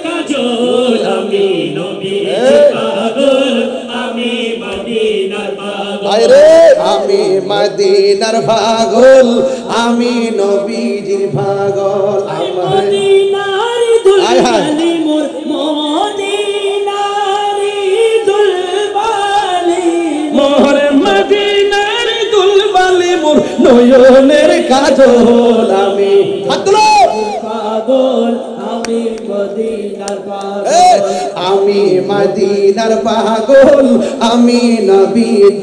কাজল, আমি নবীজির পাগল, আমি মদিনার পাগল, আরে আমি মদিনার পাগল, আমি নবীজির পাগল। মদিনার দুলবালি মোর, মদিনার দুলবালি মোর, মদিনার দুলবালি মোর নয়নের কাজল, আমি পাগল, আমি মদিনার পাগল, আমি মদিনার পাগল, আমি নবীর।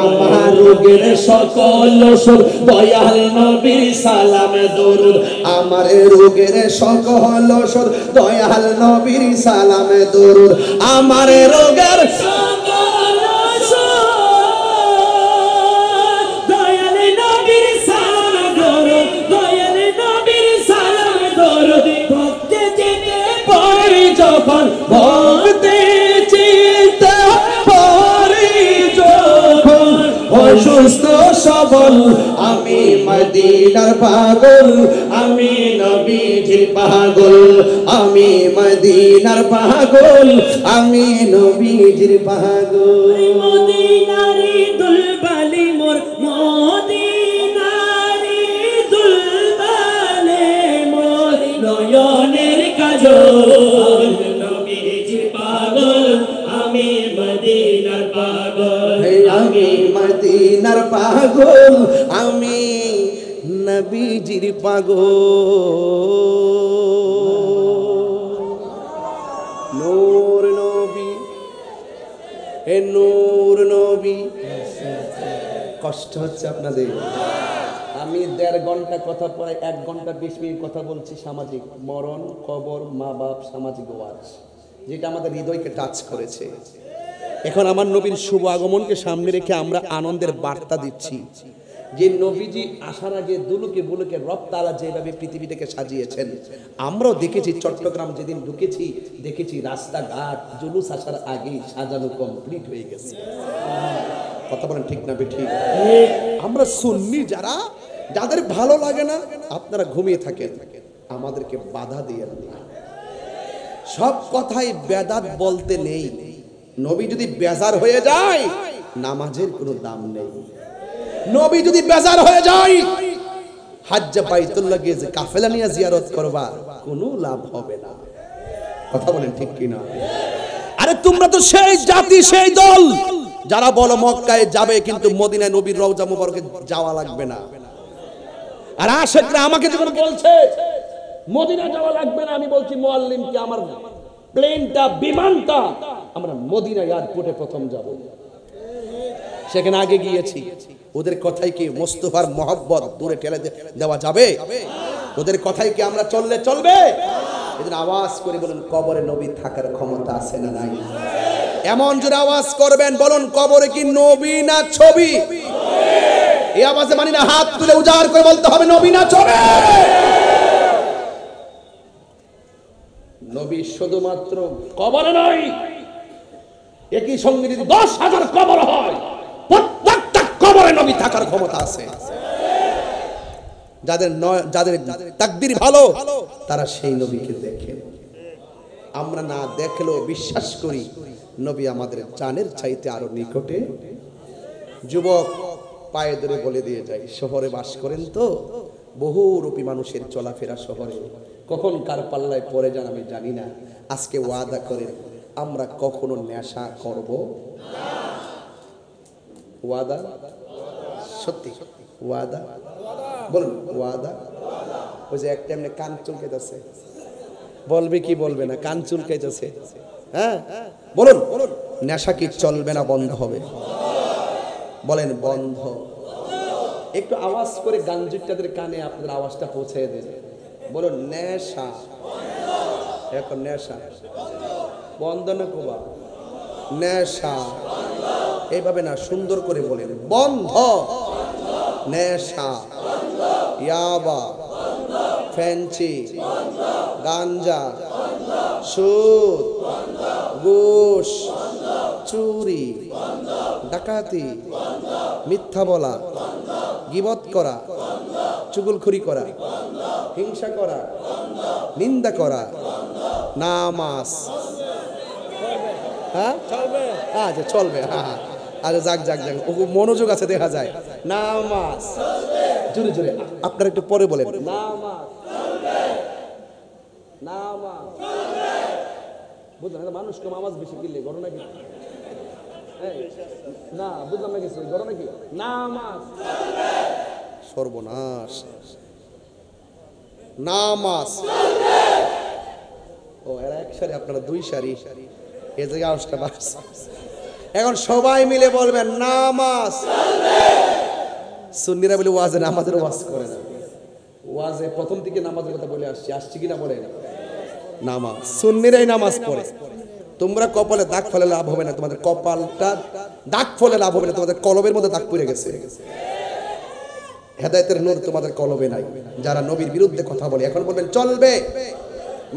আমার রোগের সকল ওষুধ দয়াল নবীর সালাম দরুদ, আমার রোগের সকল ওষুধ দয়াল নবীর সালাম দরুদ, আমার রোগের সকল ওষুধ দয়াল নবীর সালাম দরুদ, দয়াল নবীর সালাম দরুদ। ভক্তে জেনে পড়ি যখন, ভক্তে চিন্তা পড়ি যখন, অসুস্থ সবল, আমি মদিনার পাগল, আমি নবীজির পাগল, আমি মদিনার পাগল, আমি নবীজির পাগল। মদিনার দুলবালি মোর, মদিনার দুলবালি মোর নয়নের কাজল, নবীজির পাগল, আমি মদিনার পাগল, আমি মদিনার পাগল, আমি নবীজির পাগল। নূর নবী, হে নূর নবী। কষ্ট হচ্ছে আপনাদের? আমি 1.5 ঘন্টা কথা প্রায় 1 ঘন্টা 20 মিনিট কথা বলছি সামাজিক মরণ, কবর, মা বাপ, সামাজিক ওয়াজ, যেটা আমাদের হৃদয়কে টাচ করেছে। এখন আমার নবীর শুভ আগমনকে সামনে রেখে আমরা আনন্দের বার্তা দিচ্ছি যে নবীজি আসার আগে দুলুকে বুলুকে রব তাআলা যেভাবে পৃথিবীটাকে সাজিয়েছেন, আমরাও দেখেছি। চট্টগ্রাম যেদিন ঢুকেছি দেখেছি রাস্তাঘাট জুলুস আসার আগেই সাজানো কমপ্লিট হয়ে গেছে। কথা বলেন ঠিক না ঠিক? আমরা সুন্নি যারা, যাদের ভালো লাগে না আপনারা ঘুমিয়ে থাকেন, আমাদেরকে বাধা দিয়ে না। সব কথাই বেদাত বলতে নেই। নবী যদি বেজার হয়ে যায় নামাজের কোনো দাম নেই। নবী যদি বেজার হয়ে যায় হজ্জে বাইতুল্লাহ গিয়ে যে কাফেলা নিয়ে জিয়ারত করবা কোনো লাভ হবে না। কথা বলেন ঠিক কি না? আরে তোমরা তো সেই জাতি, সেই দল যারা বলো মক্কায় যাবে কিন্তু মদিনায় নবীর রওজা মুবারকে যাওয়া লাগবে না। আর আশেকরা আমাকে যখন বলছে মদিনা যাওয়া লাগবে না, আমি বলছি মুআল্লিমকে আমার প্লেনটা, বিমানটা আমরা মদিনা এয়ারপোর্টে প্রথম যাব। সেখানে আগে গিয়েছি। ওদের কথাই কি মোস্তফার মহব্বত দূরে ঠেলে দেওয়া যাবে? ওদের কথাই কি আমরা চললে চলবে? এদিন আওয়াজ করে বলুন কবরে নবী থাকার ক্ষমতা আছে না নাই? এমন জোরে আওয়াজ করবেন বলুন কবরে কি নবী না ছবি? এই আওয়াজে মানি না, হাত তুলে উজাড় করে বলতে হবে নবী না ছবি। নবী শুধুমাত্র কবরে নয়, একই সঙ্গে যদি 10,000 কবর হয় প্রত্যেকটা কবরে নবী থাকার ক্ষমতা আছে। যাদের তাকদীর ভালো তারা সেই নবীকে দেখে। আমরা না দেখলেও বিশ্বাস করি নবী আমাদের জানের চাইতে আরো নিকটে। যুবক পায়ে ধরে বলে দিয়ে যাই, শহরে বাস করেন তো, বহুরূপী মানুষের চলাফেরা শহরে, কখন কার পাল্লায় পড়ে যান আমি জানি না। আজকে ওয়াদা করেন আমরা কখনো নেশা করব না। ওয়াদা, সত্যি ওয়াদা বলুন, ওয়াদা। ওই যে একটা এমনি কান চুলকাইতেছে, বলবে কি বলবে না, কান চুলকাইতেছে, হ্যাঁ বলুন, নেশা কি চলবে না বন্ধ হবে? বলেন বন্ধ। একটু আওয়াজ করে গাঞ্জুটাদের কানে আপনাদের আওয়াজটা পৌঁছে দেন, বলুন নেশা। এখন নেশা বন্ধ না কোবা, নেশা এইভাবে না, সুন্দর করে বলেন বন্ধ। নেশা, ইয়াবা, ফ্যান্সি, গাঞ্জা, সুদ, ঘুষ, চুরি, ডাকাতি, মিথ্যা বলা, গীবত করা, চুগলখড়ি করা, হিংসা করা, নিন্দা করা, নামাজ। হ্যাঁ আচ্ছা চলবে, হ্যাঁ আচ্ছা যাক যাক যাক, মনোযোগ আছে দেখা যায়। নামাজ জোরে জোরে আপনারা একটু পরে বলেন, নামাজ, নামাজ। বুঝলেন মানুষ কম আওয়াজ বেশি কিনলে ঘটনা কি? না বুঝলাম না কিছু, ঘটনা কি? নামাজ। সর্বনাশ, নামাজ। ও এরা এক সারি, আপনারা দুই সারি, এ জায়গায় আওয়াজটা বাড়ছে। এখন সবাই মিলে বলবেন নামাজ। সুন্নিরা বলে ওয়াজে নামাজের ওয়াজ করে না, ওয়াজে প্রথম থেকে নামাজের কথা বলে আসছি কিনা বলে নামাজ। সুন্নিরাই নামাজ পড়ে। তোমরা কপালে দাগ ফলে লাভ হবে না, তোমাদের কপালটা দাগ ফলে লাভ হবে না, তোমাদের কলবের মধ্যে দাগ পড়ে গেছে। হেদায়েতের নূর তোমাদের কলবে নাই। যারা নবীর বিরুদ্ধে কথা বলে এখন বলবেন চলবে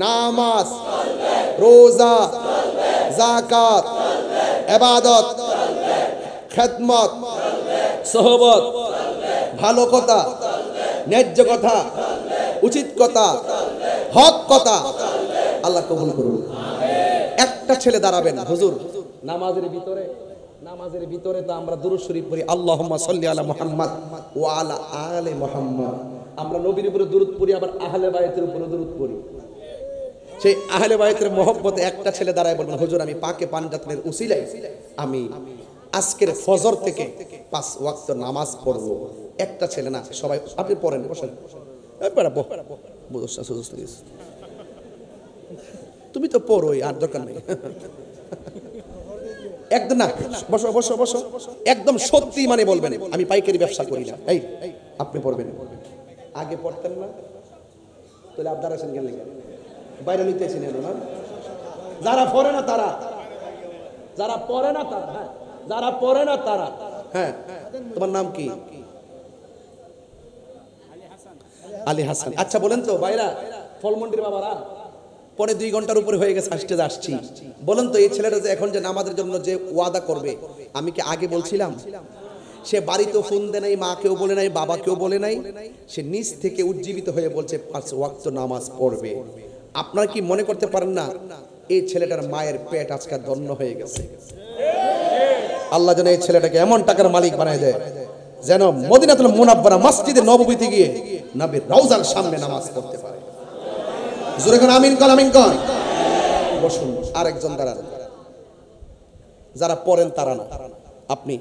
নামাজ, রোজা, যাকাত, ইবাদত, খেদমত, সোহবত, ভালো কথা, ন্যায্য কথা, উচিত কথা, হক কথা আল্লাহ কবুল করুন। একটা ছেলে দাঁড়াবেন, হুজুর নামাজের ভিতরে তো আমরা দুরূদ শরীফ পড়ি, আল্লাহুম্মা সাল্লি আলা মুহাম্মাদ ওয়া আলা আলি মুহাম্মাদ। আমরা নবীর উপরে দুরূদ পড়ি, আবার আহলে বাইতের উপরে দুরূদ পড়ি। সেই আহলে বাইতের মহব্বতে একটা ছেলে দাঁড়ায় বলবেন, হুজুর আমি পাকে পাঞ্জাতনের উসিলায় আমি আজকের ফজর থেকে 5 ওয়াক্ত নামাজ পড়ব। একটা ছেলে না, সবাই আপনি পড়েন, বসেন। তুমি তো পড়োই, আর দরকার নেই। একদম না, বসো বসো বসো, একদম সত্যি মানে বলবেন আমি পাইকারি ব্যবসা করি না। এই আপনি পড়বেন, আগে পড়তেন না, তাহলে আপনারা আছেন গেলে বাইরে লইতেছেন না। যারা পড়ে না তারা, যারা পড়ে না তারা, হ্যাঁ যারা পড়ে না তারা। হ্যাঁ তোমার নাম কি? আলী হাসান। আচ্ছা বলেন তো ভাইরা, ফলমন্ডির বাবারা, পরে 2 ঘন্টার উপরে হয়ে গেছে, আসছি। বলেন তো এই ছেলেটা যে এখন যে নামাজের জন্য যে ওয়াদা করবে, আমি কি আগে বলছিলাম? সে বাড়িতেও ফোন দেয় নাই, মাকেও বলে নাই, বাবাকেও বলে নাই, সে নিজ থেকে উজ্জীবিত হয়ে বলছে 5 ওয়াক্ত নামাজ পড়বে। আপনারা কি মনে করতে পারেন না এই ছেলেটার মায়ের পেট আজকে ধন্য হয়ে গেছে? আল্লাহ যেন এই ছেলেটাকে এমন টাকার মালিক বানায় দেয় যেন মদিনাতুল মুনাওয়ারা মসজিদে নববীতে গিয়ে নবীর রওজার সামনে নামাজ পড়তে পারে। জোরে করে আমিন কল, আমিন কল। বসুন, আরেকজন দাঁড়ান, যারা পড়েন তারা না। আপনি,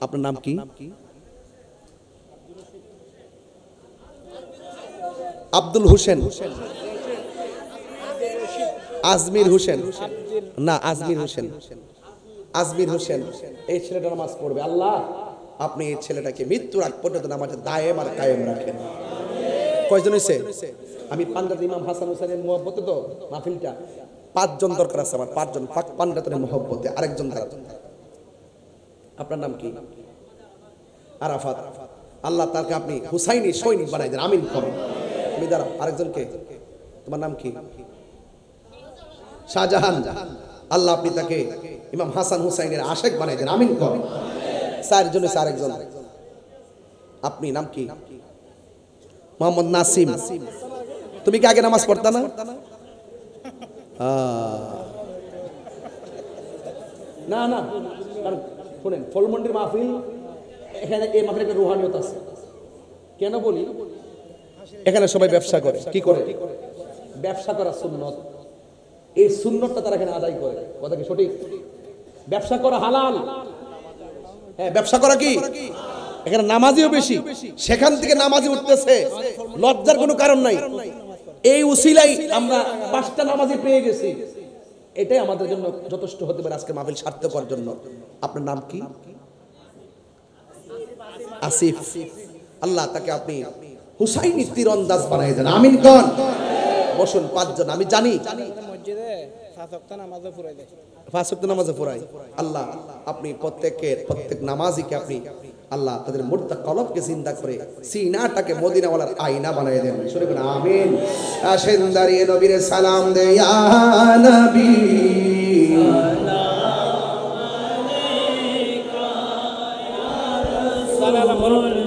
আপনার নাম কি? আব্দুল হোসেন, আজমির হোসেন না, আজমির হোসেন, আজমির হোসেন। এই ছেলেটা নামাজ পড়বে। আল্লাহ আপনি এই ছেলেটাকে মৃত্যুর আগ পর্যন্ত নামাজে দায়েম আর কায়েম রাখেন। কয়জন হয়েছে? আমি পাঞ্জাব ইমাম হাসান হুসাইনের মহব্বতে তো মাহফিলটা 5 জন দরকার আছে আমার, 5 জন পাঞ্জাবের মহব্বতে। আরেকজন দাঁড়ান, আপনার নাম কি? আরাফাত। আল্লাহ তাকে আপনি হুসাইনি সৈনিক বানাই দেন, আমিন করেন। তুমি দাঁড়াও, আরেকজনকে, তোমার নাম কি? শাহজাহান। আল্লাহ আপনি তাকে ইমাম হাসান হুসাইনের আশেক বানাই দেন, আমিন করেন। 4 জন, আরেকজন, আপনি নাম কি? মোহাম্মদ নাসিম, তুমি কি আগে নামাজ পড়তা না? না না, কারণ শোনেন, ফলমন্ডির মাহফিল, এখানে এই মাহফিলে একটা রুহানিয়ত আছে। কেন বলি? এখানে সবাই ব্যবসা করে। কি করে? ব্যবসা করা সুন্নত। এই সুন্নতটা তারা এখানে আদায় করে। কথা কি সঠিক? ব্যবসা করা হালাল। হ্যাঁ, ব্যবসা করা কি? এখানে নামাজিও বেশি, সেখান থেকে নামাজি উঠতেছে, লজ্জার কোনো কারণ নাই। এই উসিলাই আমরা 5টা নামাজি পেয়ে গেছি, এটাই আমাদের জন্য যথেষ্ট হতে পারে আজকে মাহফিল সার্থক করার জন্য। আপনার নাম কি? আসিফ। আল্লাহ তাকে আপনি হুসাইনি তীরন্দাজ বানাই দেন, আমিন কোন। বসুন 5 জন, আমি জানি মসজিদে 5 ওয়াক্ত নামাজে পড়াই। আল্লাহ আপনি প্রত্যেক নামাজিকে আপনি আল্লাহ তাদের মুর্দা কলবকে চিন্তা করে সিনাটাকে মদিনাওয়ালার আয়না বানাই দেন। শুনে বলেন আমিন। আসেন দাঁড়িয়ে নবীর সালাম দে, ইয়া নবী সালাম আলাইকা।